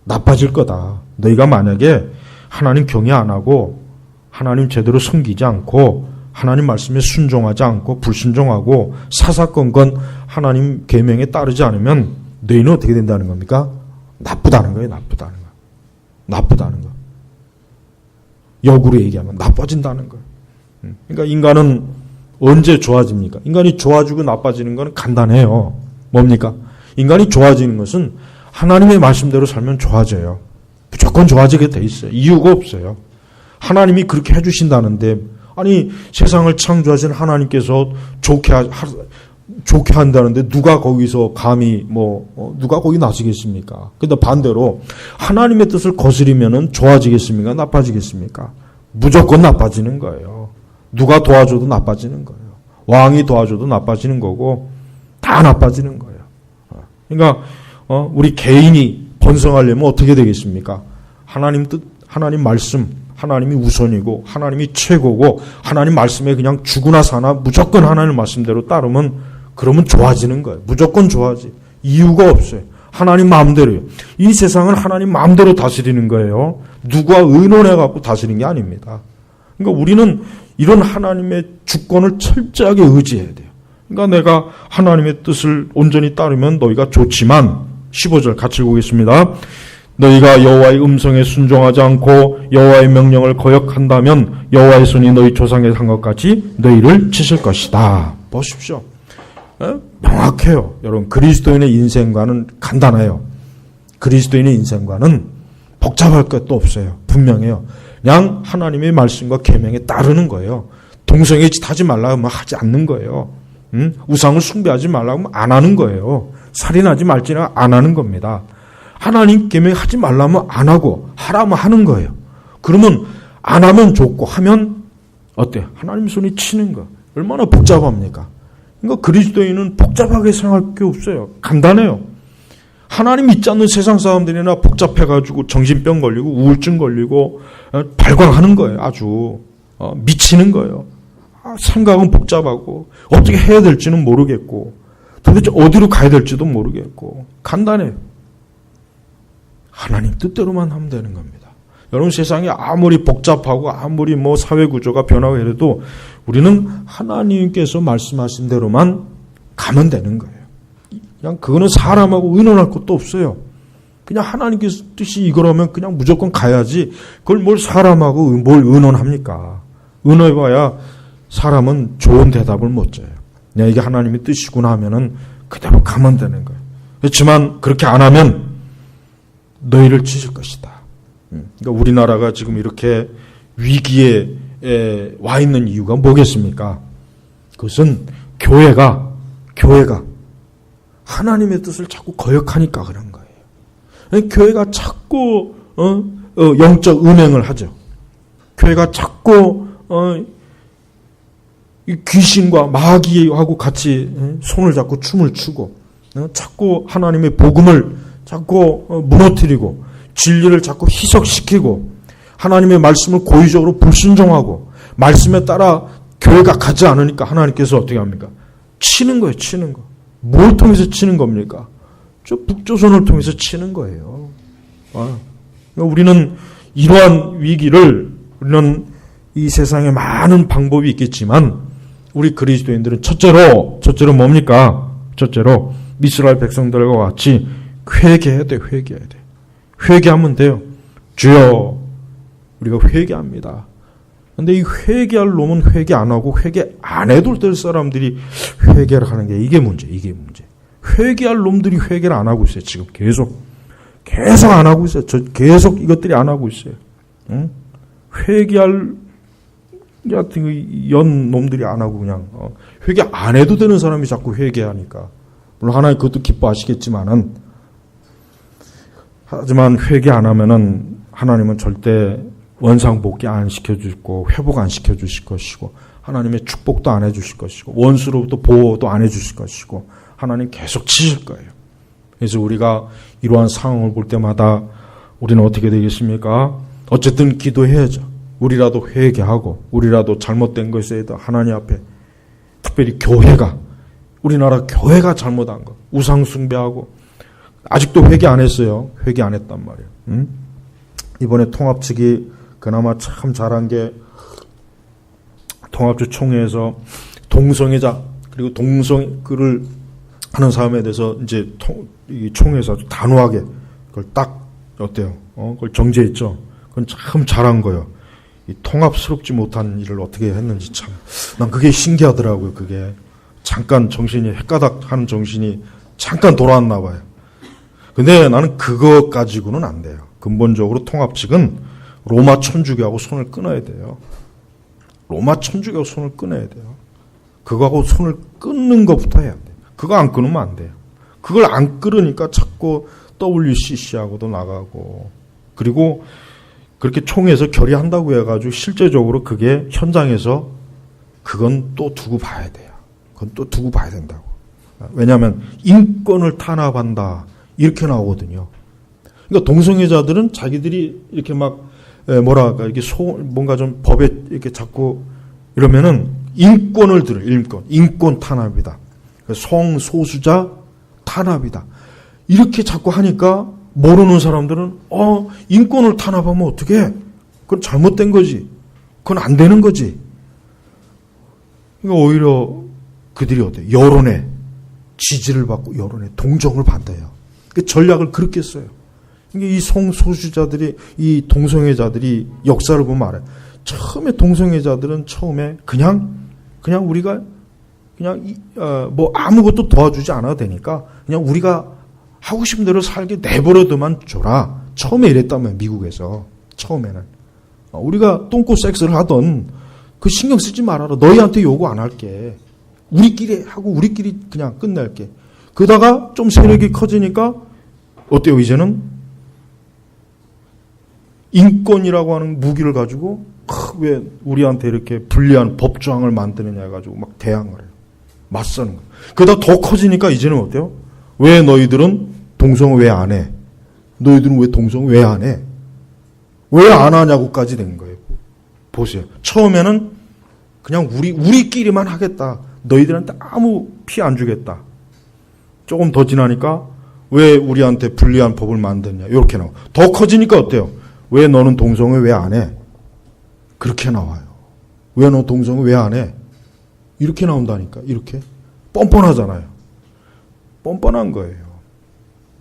나빠질 거다. 너희가 만약에 하나님 경외 안 하고 하나님 제대로 섬기지 않고 하나님 말씀에 순종하지 않고 불순종하고 사사건건 하나님 계명에 따르지 않으면 너희는 어떻게 된다는 겁니까? 나쁘다는 거예요. 나쁘다는 거. 역으로 얘기하면 나빠진다는 거예요. 그러니까 인간은 언제 좋아집니까? 인간이 좋아지고 나빠지는 건 간단해요. 뭡니까? 인간이 좋아지는 것은 하나님의 말씀대로 살면 좋아져요. 무조건 좋아지게 돼 있어요. 이유가 없어요. 하나님이 그렇게 해주신다는데 아니 세상을 창조하신 하나님께서 좋게 한다는데 누가 거기서 감히 누가 거기 나서겠습니까? 근데 반대로 하나님의 뜻을 거스리면은 좋아지겠습니까? 나빠지겠습니까? 무조건 나빠지는 거예요. 누가 도와줘도 나빠지는 거예요. 왕이 도와줘도 나빠지는 거고 다 나빠지는 거예요. 그러니까 우리 개인이 번성하려면 어떻게 되겠습니까? 하나님 뜻, 하나님 말씀, 하나님이 우선이고 하나님이 최고고 하나님 말씀에 그냥 죽으나 사나 무조건 하나님 말씀대로 따르면 그러면 좋아지는 거예요. 무조건 좋아지. 이유가 없어요. 하나님 마음대로요. 이 세상은 하나님 마음대로 다스리는 거예요. 누구와 의논해갖고 다스리는 게 아닙니다. 그러니까 우리는 이런 하나님의 주권을 철저하게 의지해야 돼요. 그러니까 내가 하나님의 뜻을 온전히 따르면 너희가 좋지만 15절 같이 보겠습니다. 너희가 여호와의 음성에 순종하지 않고 여호와의 명령을 거역한다면 여호와의 손이 너희 조상에 한 것 같이 너희를 치실 것이다. 보십시오. 명확해요. 여러분 그리스도인의 인생과는 간단해요. 그리스도인의 인생과는 복잡할 것도 없어요. 분명해요. 그냥 하나님의 말씀과 계명에 따르는 거예요. 동성애 짓하지 말라고 하면 하지 않는 거예요. 우상을 숭배하지 말라고 하면 안 하는 거예요. 살인하지 말지는 안 하는 겁니다. 하나님 계명 하지 말라면 안 하고 하라면 하는 거예요. 그러면 안 하면 좋고 하면 어때요? 하나님 손이 치는 거. 얼마나 복잡합니까? 그러니까 그리스도인은 복잡하게 생각할 게 없어요. 간단해요. 하나님 믿지 않는 세상 사람들이나 복잡해가지고 정신병 걸리고 우울증 걸리고 발광하는 거예요. 아주 미치는 거예요. 생각은 복잡하고 어떻게 해야 될지는 모르겠고 도대체 어디로 가야 될지도 모르겠고 간단해요. 하나님 뜻대로만 하면 되는 겁니다. 여러분 세상이 아무리 복잡하고 아무리 사회 구조가 변하고 이래도 우리는 하나님께서 말씀하신 대로만 가면 되는 거예요. 그냥 그거는 사람하고 의논할 것도 없어요. 그냥 하나님께서 뜻이 이거라면 그냥 무조건 가야지. 그걸 뭘 사람하고 뭘 의논합니까? 의논해봐야 사람은 좋은 대답을 못 줘요. 그냥 이게 하나님의 뜻이구나 하면은 그대로 가면 되는 거예요. 그렇지만 그렇게 안 하면 너희를 치실 것이다. 그러니까 우리나라가 지금 이렇게 위기에 와 있는 이유가 뭐겠습니까? 그것은 교회가 하나님의 뜻을 자꾸 거역하니까 그런 거예요. 교회가 자꾸 영적 음행을 하죠. 교회가 자꾸 귀신과 마귀하고 같이 손을 잡고 춤을 추고 자꾸 하나님의 복음을 자꾸 무너뜨리고 진리를 자꾸 희석시키고 하나님의 말씀을 고의적으로 불순종하고 말씀에 따라 교회가 가지 않으니까 하나님께서 어떻게 합니까? 치는 거예요. 치는 거. 뭘 통해서 치는 겁니까? 저 북조선을 통해서 치는 거예요. 우리는 이러한 위기를 우리는 이 세상에 많은 방법이 있겠지만 우리 그리스도인들은 첫째로 뭡니까? 첫째로 이스라엘 백성들과 같이 회개해야 돼. 회개해야 돼. 회개하면 돼요. 주여 우리가 회개합니다. 근데 이 회개할 놈은 회개 안 하고 회개 안 해도 될 사람들이 회개를 하는 게 이게 문제. 회개할 놈들이 회개를 안 하고 있어요. 지금 계속 안 하고 있어요. 계속 이것들이 안 하고 있어요. 응? 회개할 같은 연 놈들이 안 하고 그냥 회개 안 해도 되는 사람이 자꾸 회개하니까 물론 하나님 그것도 기뻐하시겠지만은 하지만 회개 안 하면은 하나님은 절대 원상복귀 안 시켜주고 회복 안 시켜주실 것이고 하나님의 축복도 안 해주실 것이고 원수로부터 보호도 안 해주실 것이고 하나님 계속 치실 거예요. 그래서 우리가 이러한 상황을 볼 때마다 우리는 어떻게 되겠습니까? 어쨌든 기도해야죠. 우리라도 회개하고 우리라도 잘못된 것에 대해 하나님 앞에 특별히 교회가 우리나라 교회가 잘못한 것 우상 숭배하고 아직도 회개 안 했어요. 회개 안 했단 말이에요. 응? 이번에 통합 측이 그나마 참 잘한 게 통합주 총회에서 동성애자 그리고 동성애를 하는 사람에 대해서 이제 이 총회에서 아주 단호하게 그걸 딱 어때요? 그걸 정죄했죠. 그건 참 잘한 거예요. 이 통합스럽지 못한 일을 어떻게 했는지 참 난 그게 신기하더라고요. 그게 잠깐 정신이 헷가닥 하는 정신이 잠깐 돌아왔나 봐요. 근데 나는 그거 가지고는 안 돼요. 근본적으로 통합 측은 로마 천주교하고 손을 끊어야 돼요. 로마 천주교하고 손을 끊어야 돼요. 그거하고 손을 끊는 것부터 해야 돼요. 그거 안 끊으면 안 돼요. 그걸 안 끊으니까 자꾸 WCC하고도 나가고 그리고 그렇게 총회에서 결의한다고 해가지고 실제적으로 그게 현장에서 그건 또 두고 봐야 돼요. 그건 또 두고 봐야 된다고. 왜냐하면 인권을 탄압한다. 이렇게 나오거든요. 그러니까 동성애자들은 자기들이 이렇게 막 뭐랄까 이렇게 뭔가 좀 법에 이렇게 자꾸 이러면은 인권을 들어요. 인권 탄압이다. 성소수자 탄압이다. 이렇게 자꾸 하니까 모르는 사람들은 인권을 탄압하면 어떡해? 그건 잘못된 거지. 그건 안 되는 거지. 그러니까 오히려 그들이 어때요? 여론에 지지를 받고 여론에 동정을 받아요. 그 전략을 그렇게 써요. 이 성소수자들이, 이 동성애자들이 역사를 보면 알아요. 처음에 동성애자들은 처음에 그냥 우리가 뭐 아무것도 도와주지 않아도 되니까 그냥 우리가 하고 싶은 대로 살게 내버려두면 줘라. 처음에 이랬다면 미국에서 처음에는 우리가 똥꼬 섹스를 하던 그 신경 쓰지 말아라. 너희한테 요구 안 할게. 우리끼리 하고 우리끼리 그냥 끝낼게. 그러다가 좀 세력이 커지니까 어때요? 이제는 인권이라고 하는 무기를 가지고 왜 우리한테 이렇게 불리한 법조항을 만드느냐 해가지고 막 대항을 해요. 맞서는 거예요. 그러다 더 커지니까 이제는 어때요? 왜 너희들은 동성애 왜 안 해? 너희들은 왜 동성애 왜 안 해? 왜 안 하냐고까지 된 거예요. 보세요. 처음에는 그냥 우리끼리만 하겠다. 너희들한테 아무 피 안 주겠다. 조금 더 지나니까 왜 우리한테 불리한 법을 만드냐. 이렇게 나와. 더 커지니까 어때요? 왜 너는 동성애 왜 안 해? 그렇게 나와요. 왜 너 동성애 왜 안 해? 이렇게 나온다니까. 이렇게. 뻔뻔하잖아요. 뻔뻔한 거예요.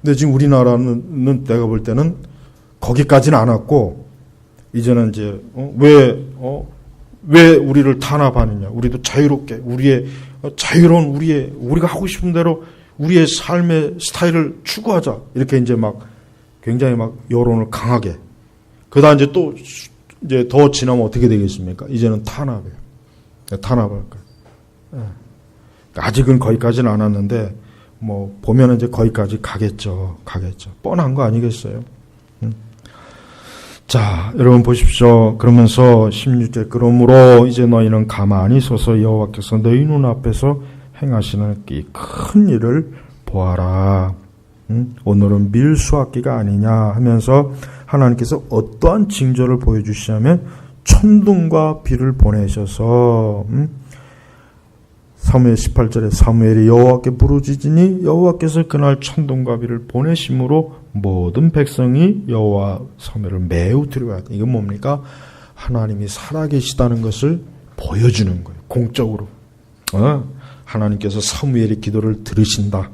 근데 지금 우리나라는 내가 볼 때는 거기까지는 안 왔고 이제는 이제 왜 우리를 탄압하느냐. 우리도 자유롭게 우리의 자유로운 우리가 하고 싶은 대로 우리의 삶의 스타일을 추구하자. 이렇게 이제 막 굉장히 막 여론을 강하게. 그다음 이제 또 이제 더 지나면 어떻게 되겠습니까? 이제는 탄압이에요. 탄압할 거예요. 아직은 거기까지는 안 왔는데 뭐 보면은 이제 거기까지 가겠죠. 뻔한 거 아니겠어요? 자, 여러분 보십시오. 그러면서 16절 그러므로 이제 너희는 가만히 서서 여호와께서 너희 눈앞에서 행하시는 이 큰 일을 보아라. 오늘은 밀수학기가 아니냐 하면서 하나님께서 어떠한 징조를 보여주시냐면 천둥과 비를 보내셔서 사무엘 18절에 사무엘이 여호와께 부르짖으니 여호와께서 그날 천둥과 비를 보내심으로 모든 백성이 여호와 사무엘을 매우 두려워하다. 이건 뭡니까? 하나님이 살아계시다는 것을 보여주는 거예요. 공적으로. 하나님께서 사무엘의 기도를 들으신다.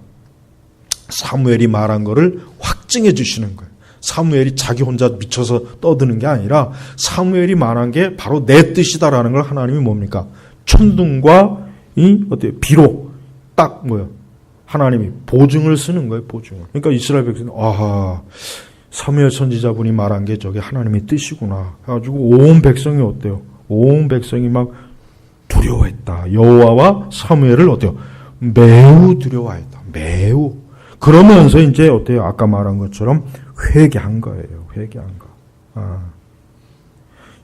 사무엘이 말한 거를 확증해 주시는 거예요. 사무엘이 자기 혼자 미쳐서 떠드는 게 아니라 사무엘이 말한 게 바로 내 뜻이다라는 걸 하나님이 뭡니까? 천둥과 비로 딱 하나님이 보증을 쓰는 거예요. 보증을. 그러니까 이스라엘 백성이 사무엘 선지자분이 말한 게 저게 하나님의 뜻이구나 해가지고 온 백성이 어때요? 온 백성이 막 두려워했다. 여호와와 사무엘을 어때요? 매우 두려워했다. 매우. 그러면서 이제 어때요? 아까 말한 것처럼 회개한 거예요. 회개한 거.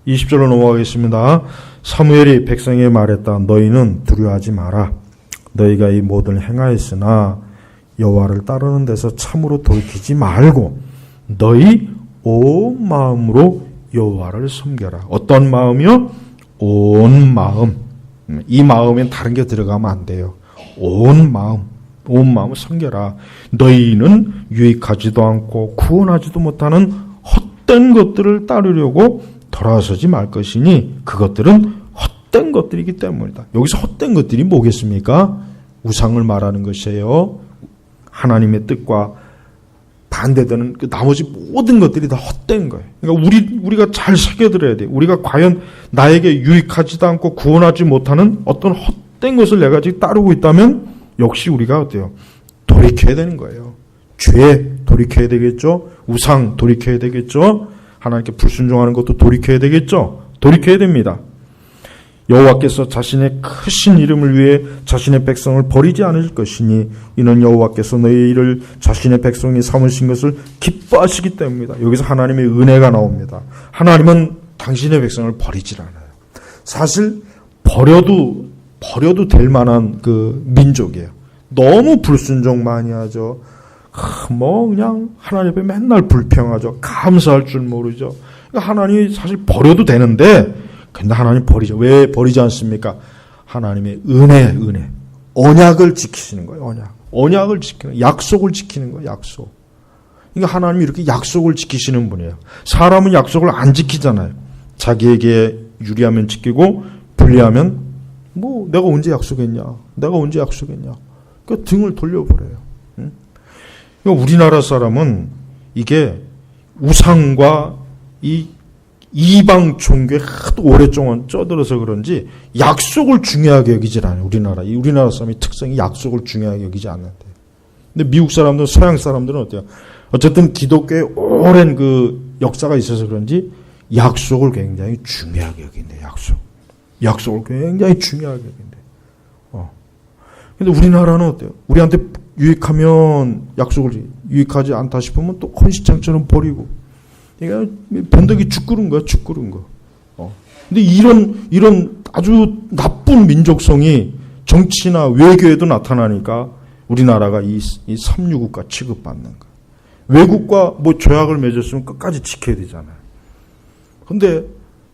20절로 넘어가겠습니다. 사무엘이 백성에게 말했다. 너희는 두려워하지 마라. 너희가 이 모든 행하였으나 여호와를 따르는 데서 참으로 돌이키지 말고 너희 온 마음으로 여호와를 섬겨라. 어떤 마음이요? 온 마음. 이 마음엔 다른 게 들어가면 안 돼요. 온 마음을 섬겨라. 너희는 유익하지도 않고 구원하지도 못하는 헛된 것들을 따르려고 돌아서지 말 것이니 그것들은 헛된 것들이기 때문이다. 여기서 헛된 것들이 뭐겠습니까? 우상을 말하는 것이에요. 하나님의 뜻과 반대되는 그 나머지 모든 것들이 다 헛된 거예요. 그러니까 우리가 잘 새겨들어야 돼요. 우리가 과연 나에게 유익하지도 않고 구원하지 못하는 어떤 헛된 것을 내가 지금 따르고 있다면 역시 우리가 어때요? 돌이켜야 되는 거예요. 죄 돌이켜야 되겠죠. 우상 돌이켜야 되겠죠. 하나님께 불순종하는 것도 돌이켜야 되겠죠. 돌이켜야 됩니다. 여호와께서 자신의 크신 이름을 위해 자신의 백성을 버리지 않을 것이니 이는 여호와께서 너희 일을 자신의 백성이 삼으신 것을 기뻐하시기 때문이다. 여기서 하나님의 은혜가 나옵니다. 하나님은 당신의 백성을 버리질 않아요. 사실 버려도 될 만한 그 민족이에요. 너무 불순종 많이 하죠. 뭐 그냥 하나님 앞에 맨날 불평하죠. 감사할 줄 모르죠. 그러니까 하나님이 사실 버려도 되는데 근데 하나님 버리죠. 왜 버리지 않습니까? 하나님의 은혜. 언약을 지키시는 거예요. 언약을 지키는, 약속을 지키는 거예요. 약속. 그러니까 하나님이 이렇게 약속을 지키시는 분이에요. 사람은 약속을 안 지키잖아요. 자기에게 유리하면 지키고 불리하면 뭐 내가 언제 약속했냐. 그러니까 등을 돌려버려요. 그러니까 우리나라 사람은 이게 우상과 이 이방 종교에 하도 오랫동안 쪄들어서 그런지 약속을 중요하게 여기질 않아요. 우리나라 사람의 특성이 약속을 중요하게 여기지 않는데. 근데 미국 사람들, 서양 사람들은 어때요? 어쨌든 기독교에 오랜 그 역사가 있어서 그런지 약속을 굉장히 중요하게 여긴대. 약속을 굉장히 중요하게 여긴대. 근데 우리나라는 어때요? 우리한테 유익하면 약속을 유익하지 않다 싶으면 또 헌시창처럼 버리고. 그러니까 변덕이 죽 끓은 거야. 근데 이런 아주 나쁜 민족성이 정치나 외교에도 나타나니까 우리나라가 이 삼류국가 취급받는 거야. 외국과 뭐 조약을 맺었으면 끝까지 지켜야 되잖아요. 근데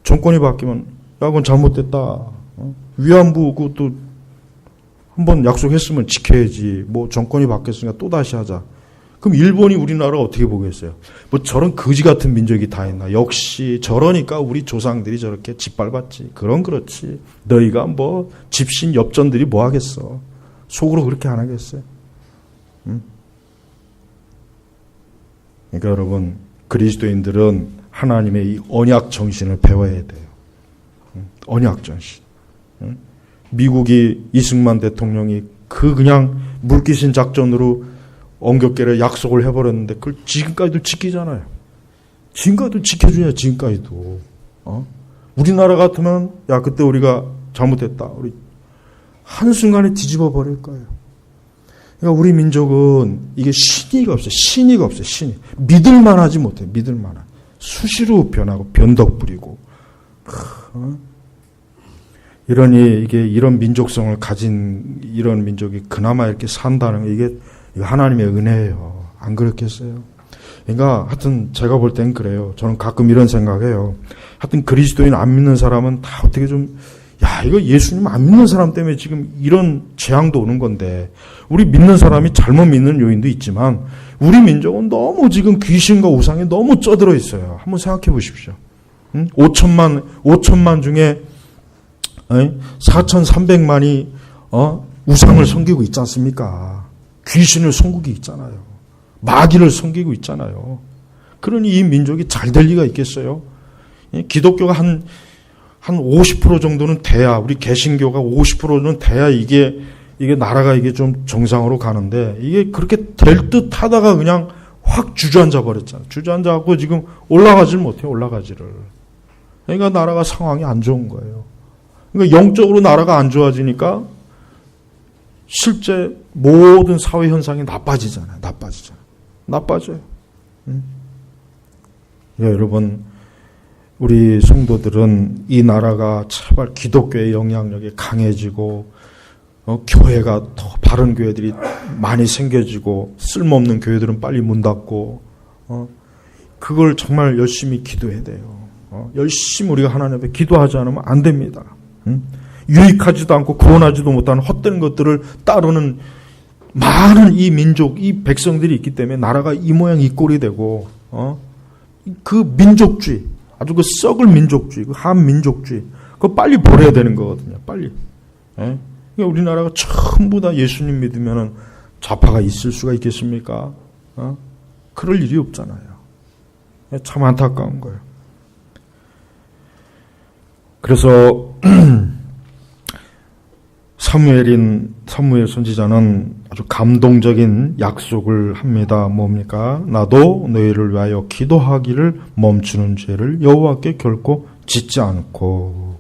정권이 바뀌면 야, 그건 잘못됐다. 위안부 그것도 한번 약속했으면 지켜야지. 뭐 정권이 바뀌었으니까 또 다시 하자. 그럼 일본이 우리나라 어떻게 보겠어요? 뭐 저런 거지 같은 민족이 다 있나? 역시 저러니까 우리 조상들이 저렇게 짓밟았지. 그렇지. 너희가 뭐 집신 엽전들이 뭐 하겠어? 속으로 그렇게 안 하겠어요? 그러니까 여러분, 그리스도인들은 하나님의 이 언약 정신을 배워야 돼요. 언약 정신. 미국이 이승만 대통령이 그냥 물귀신 작전으로 언격계를 약속을 해버렸는데 그걸 지금까지도 지키잖아요. 지금까지도 지켜주냐, 지금까지도. 우리나라 같으면 야, 그때 우리가 잘못했다. 우리 한순간에 뒤집어 버릴 거예요. 그러니까 우리 민족은 이게 신의가 없어요. 믿을만 하지 못해요. 수시로 변하고 변덕 부리고. 이런 민족성을 가진 이런 민족이 그나마 이렇게 산다는 게 이게 하나님의 은혜예요. 안 그렇겠어요? 그러니까 하여튼 제가 볼 땐 그래요. 저는 가끔 이런 생각해요. 하여튼 그리스도인 안 믿는 사람은 다 어떻게 이거 예수님 안 믿는 사람 때문에 지금 이런 재앙도 오는 건데, 우리 믿는 사람이 잘못 믿는 요인도 있지만 우리 민족은 너무 지금 귀신과 우상에 너무 쪄들어 있어요. 한번 생각해 보십시오. 5천만 중에 4,300만이 우상을 섬기고 있지 않습니까? 귀신을 섬기고 있잖아요. 마귀를 섬기고 있잖아요. 그러니 이 민족이 잘 될 리가 있겠어요? 기독교가 한 50% 정도는 돼야, 우리 개신교가 50%는 돼야 이게 나라가 이게 좀 정상으로 가는데, 이게 그렇게 될 듯 하다가 그냥 확 주저앉아 버렸잖아요. 주저앉아갖고 지금 올라가지를 못해요, 올라가지를. 그러니까 나라가 상황이 안 좋은 거예요. 그러니까 영적으로 나라가 안 좋아지니까 실제 모든 사회 현상이 나빠져요. 여러분, 우리 성도들은 이 나라가 제발 기독교의 영향력이 강해지고, 교회가 더 바른 교회들이 많이 생겨지고, 쓸모없는 교회들은 빨리 문 닫고, 그걸 정말 열심히 기도해야 돼요. 열심히 우리가 하나님 앞에 기도하지 않으면 안 됩니다. 유익하지도 않고 구원하지도 못하는 헛된 것들을 따르는 많은 이 민족, 이 백성들이 있기 때문에 나라가 이 모양 이 꼴이 되고, 그 민족주의, 아주 그 썩을 민족주의, 그 한민족주의, 그거 빨리 버려야 되는 거거든요. 빨리. 그러니까 우리나라가 전부 다 예수님 믿으면은 좌파가 있을 수가 있겠습니까? 그럴 일이 없잖아요. 참 안타까운 거예요. 그래서 사무엘 선지자는 아주 감동적인 약속을 합니다. 뭡니까? 나도 너희를 위하여 기도하기를 멈추는 죄를 여호와께 결코 짓지 않고.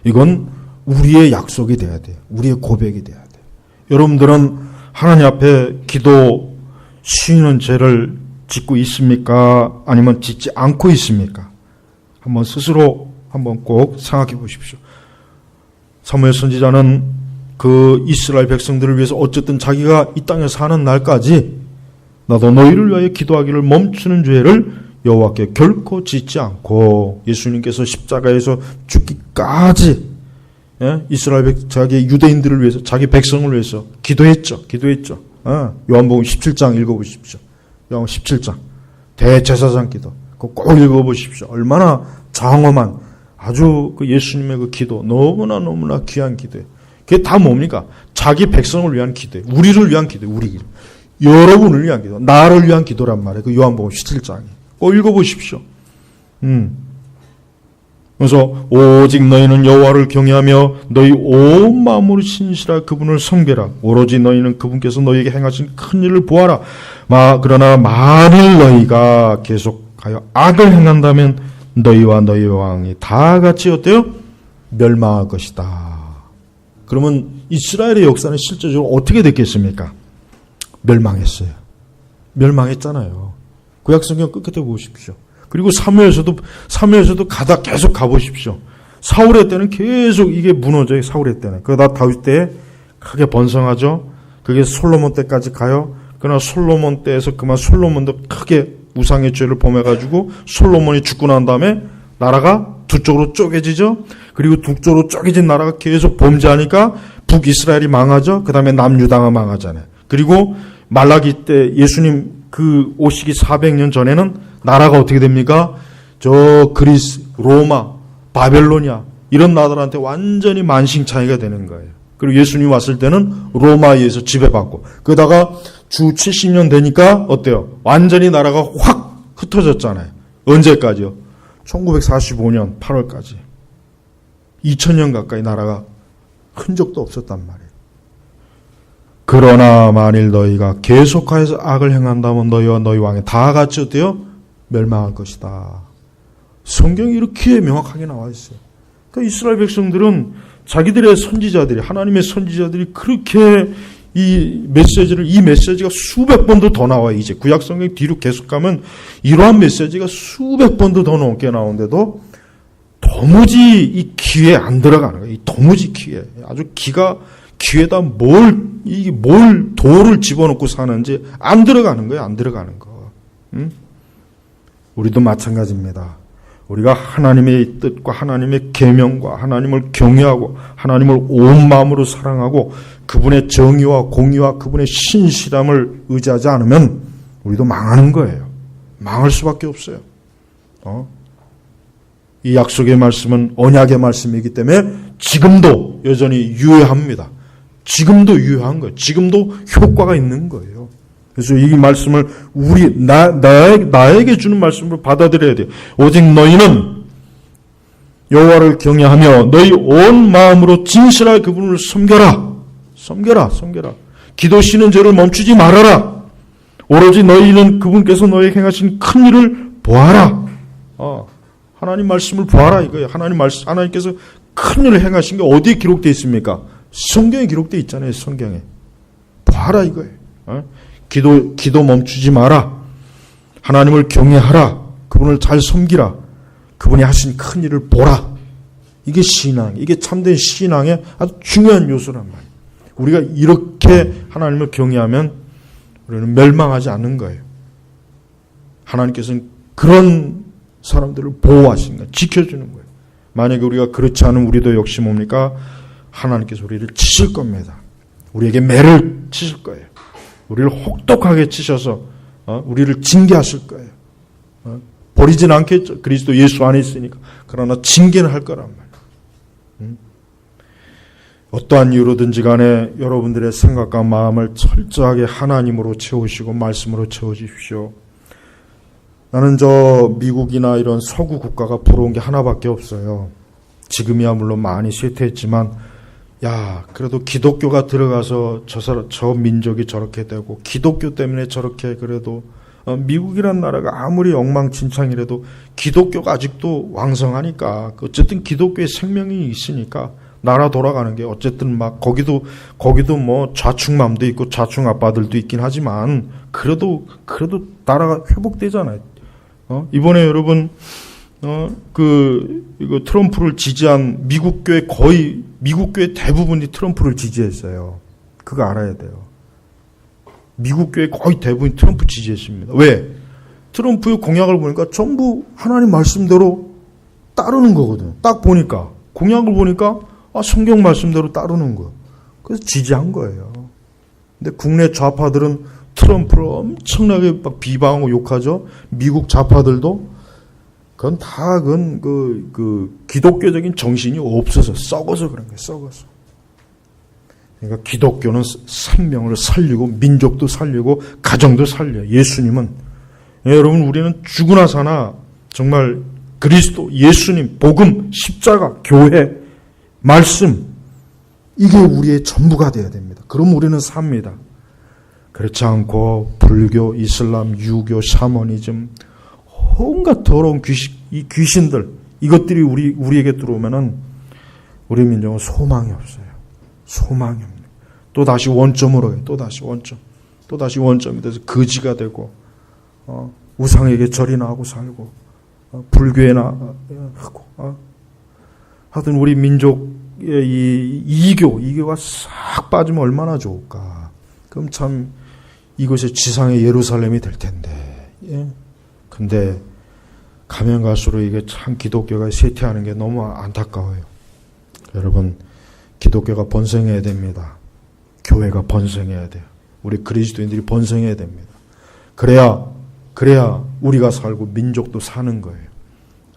이건 우리의 약속이 돼야 돼요. 우리의 고백이 돼야 돼요. 여러분들은 하나님 앞에 기도 쉬는 죄를 짓고 있습니까? 아니면 짓지 않고 있습니까? 한번 스스로 한번 꼭 생각해 보십시오. 사무엘 선지자는 그 이스라엘 백성들을 위해서 어쨌든 자기가 이 땅에 사는 날까지 나도 너희를 위하여 기도하기를 멈추는 죄를 여호와께 결코 짓지 않고 예수님께서 십자가에서 죽기까지 이스라엘 자기 유대인들을 위해서 자기 백성을 위해서 기도했죠. 요한복음 17장 읽어보십시오. 요한복음 17장 대제사장 기도 그거 꼭 읽어보십시오. 얼마나 장엄한 아주 그 예수님의 그 기도 너무나 귀한 기도예요. 그게 다 뭡니까? 자기 백성을 위한 기도예요. 우리를 위한 기도예요. 우리 여러분을 위한 기도, 나를 위한 기도란 말이에요. 그 요한복음 17장이 꼭 읽어보십시오. 그래서 오직 너희는 여호와를 경외하며 너희 온 마음으로 신실하여 그분을 섬겨라. 오로지 너희는 그분께서 너희에게 행하신 큰 일을 보아라. 그러나 만일 너희가 계속하여 악을 행한다면 너희와 너희 왕이 다 같이 어때요? 멸망할 것이다. 그러면 이스라엘의 역사는 실제적으로 어떻게 됐겠습니까? 멸망했어요. 멸망했잖아요. 구약성경 끝에 보십시오. 그리고 사무엘서도 계속 가보십시오. 사울의 때는 계속 이게 무너져요. 사울의 때는. 그러다 다윗 때에 크게 번성하죠. 그게 솔로몬 때까지 가요. 그러나 솔로몬 때에서 그만 솔로몬도 크게 우상의 죄를 범해가지고 솔로몬이 죽고 난 다음에 나라가 두 쪽으로 쪼개지죠. 그리고 두 쪽으로 쪼개진 나라가 계속 범죄하니까 북이스라엘이 망하죠. 그 다음에 남유다가 망하잖아요. 그리고 말라기 때 예수님 그 오시기 400년 전에는 나라가 어떻게 됩니까? 저 그리스, 로마, 바벨로니아 이런 나라들한테 완전히 만신창이가 되는 거예요. 그리고 예수님 왔을 때는 로마에 의해서 지배받고 그러다가 주 70년 되니까 어때요? 완전히 나라가 확 흩어졌잖아요. 언제까지요? 1945년 8월까지 2000년 가까이 나라가 흔적도 없었단 말이에요. 그러나 만일 너희가 계속하여서 악을 행한다면 너희와 너희 왕이 다 같이 어때요? 멸망할 것이다. 성경이 이렇게 명확하게 나와 있어요. 그러니까 이스라엘 백성들은 자기들의 선지자들이 하나님의 선지자들이 그렇게 이 메시지가 수백 번도 더 나와요. 이제 구약 성경 뒤로 계속 가면 이러한 메시지가 수백 번도 더 넘게 나오는데도 도무지 이 귀에 안 들어가는 거예요. 이 도무지 귀에 아주 귀에다 뭘 돌을 집어넣고 사는지 안 들어가는 거예요. 안 들어가는 거. 우리도 마찬가지입니다. 우리가 하나님의 뜻과 하나님의 계명과 하나님을 경외하고 하나님을 온 마음으로 사랑하고 그분의 정의와 공의와 그분의 신실함을 의지하지 않으면 우리도 망하는 거예요. 망할 수밖에 없어요. 이 약속의 말씀은 언약의 말씀이기 때문에 지금도 여전히 유효합니다. 지금도 유효한 거예요. 지금도 효과가 있는 거예요. 그래서 이 말씀을 나에게 주는 말씀으로 받아들여야 돼요. 오직 너희는 여호와를 경외하며 너희 온 마음으로 진실하게 그분을 섬겨라. 기도 쉬는 죄를 멈추지 말아라. 오로지 너희는 그분께서 너희에게 행하신 큰 일을 보아라. 하나님 말씀을 보아라 이거예요. 하나님께서 큰 일을 행하신 게 어디에 기록되어 있습니까? 성경에 기록되어 있잖아요. 성경에. 보아라 이거예요. 기도 멈추지 마라. 하나님을 경외하라. 그분을 잘 섬기라. 그분이 하신 큰 일을 보라. 이게 신앙, 이게 참된 신앙의 아주 중요한 요소란 말이에요. 우리가 이렇게 하나님을 경외하면 우리는 멸망하지 않는 거예요. 하나님께서는 그런 사람들을 보호하시는 거예요. 지켜주는 거예요. 만약에 우리가 그렇지 않으면 우리도 역시 뭡니까? 하나님께서 우리를 치실 겁니다. 우리에게 매를 치실 거예요. 우리를 혹독하게 치셔서 우리를 징계하실 거예요. 버리진 않겠죠. 그리스도 예수 안에 있으니까. 그러나 징계는 할 거란 말이에요. 어떠한 이유로든지 간에 여러분들의 생각과 마음을 철저하게 하나님으로 채우시고 말씀으로 채워주십시오. 나는 저 미국이나 이런 서구 국가가 부러운 게 하나밖에 없어요. 지금이야 물론 많이 쇠퇴했지만 그래도 기독교가 들어가서 저 민족이 저렇게 되고 기독교 때문에 저렇게 그래도 미국이란 나라가 아무리 엉망진창이라도 기독교가 아직도 왕성하니까 어쨌든 기독교의 생명이 있으니까 나라 돌아가는 게 어쨌든 막 거기도 뭐 좌충맘도 있고 좌충 아빠들도 있긴 하지만 그래도 나라가 회복되잖아요. 이번에 여러분 이거 트럼프를 지지한 미국 교회 거의 미국 교회 대부분이 트럼프를 지지했어요. 그거 알아야 돼요. 미국 교회 거의 대부분이 트럼프 지지했습니다. 왜? 트럼프의 공약을 보니까 전부 하나님 말씀대로 따르는 거거든요. 딱 보니까 공약을 보니까 성경 말씀대로 따르는 거. 그래서 지지한 거예요. 근데 국내 좌파들은 트럼프를 엄청나게 막 비방하고 욕하죠. 미국 좌파들도 그건 다 그 기독교적인 정신이 없어서 썩어서 그런 거예요. 썩어서. 그러니까 기독교는 생명을 살리고 민족도 살리고 가정도 살려요. 예수님은 여러분 우리는 죽으나 사나 정말 그리스도, 예수님, 복음, 십자가, 교회, 말씀 이게 우리의 전부가 되어야 됩니다. 그럼 우리는 삽니다. 그렇지 않고 불교, 이슬람, 유교, 샤머니즘 온갖 더러운 이 귀신들 이것들이 우리에게 들어오면은 우리 민족은 소망이 없어요. 소망이 없네. 또 다시 원점으로 가요. 또 다시 원점이 돼서 거지가 되고 우상에게 절이나 하고 살고 불교에나 하고 하여튼 우리 민족의 이 이교가 싹 빠지면 얼마나 좋을까. 그럼 참 이곳이 지상의 예루살렘이 될 텐데. 예. 근데 가면 갈수록 이게 참 기독교가 쇠퇴하는 게 너무 안타까워요. 여러분 기독교가 번성해야 됩니다. 교회가 번성해야 돼요. 우리 그리스도인들이 번성해야 됩니다. 그래야 우리가 살고 민족도 사는 거예요.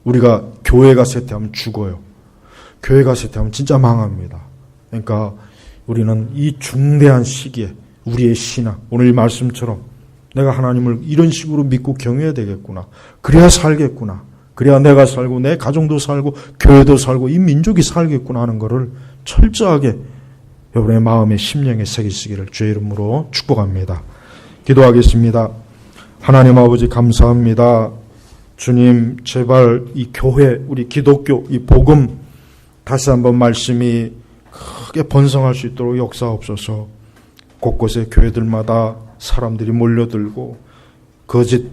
우리가 교회가 쇠퇴하면 죽어요. 교회가 쇠퇴하면 진짜 망합니다. 그러니까 우리는 이 중대한 시기에 우리의 신앙, 오늘 이 말씀처럼 내가 하나님을 이런 식으로 믿고 경외해야 되겠구나. 그래야 살겠구나. 그래야 내가 살고 내 가정도 살고 교회도 살고 이 민족이 살겠구나 하는 것을 철저하게 여러분의 마음에 심령에 새기시기를 주의 이름으로 축복합니다. 기도하겠습니다. 하나님 아버지 감사합니다. 주님 제발 이 교회 우리 기독교 이 복음 다시 한번 말씀이 크게 번성할 수 있도록 역사옵소서. 곳곳에 교회들마다 사람들이 몰려들고 거짓된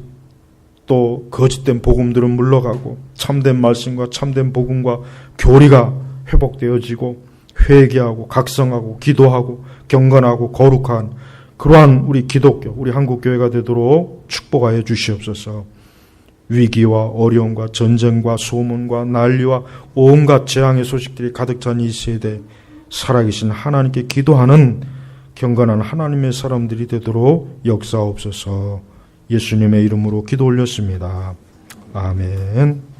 복음들은 물러가고 참된 말씀과 참된 복음과 교리가 회복되어지고 회개하고 각성하고 기도하고 경건하고 거룩한 그러한 우리 기독교 우리 한국교회가 되도록 축복하여 주시옵소서. 위기와 어려움과 전쟁과 소문과 난리와 온갖 재앙의 소식들이 가득 찬 이 세대 살아계신 하나님께 기도하는 경건한 하나님의 사람들이 되도록 역사옵소서. 예수님의 이름으로 기도 올렸습니다. 아멘.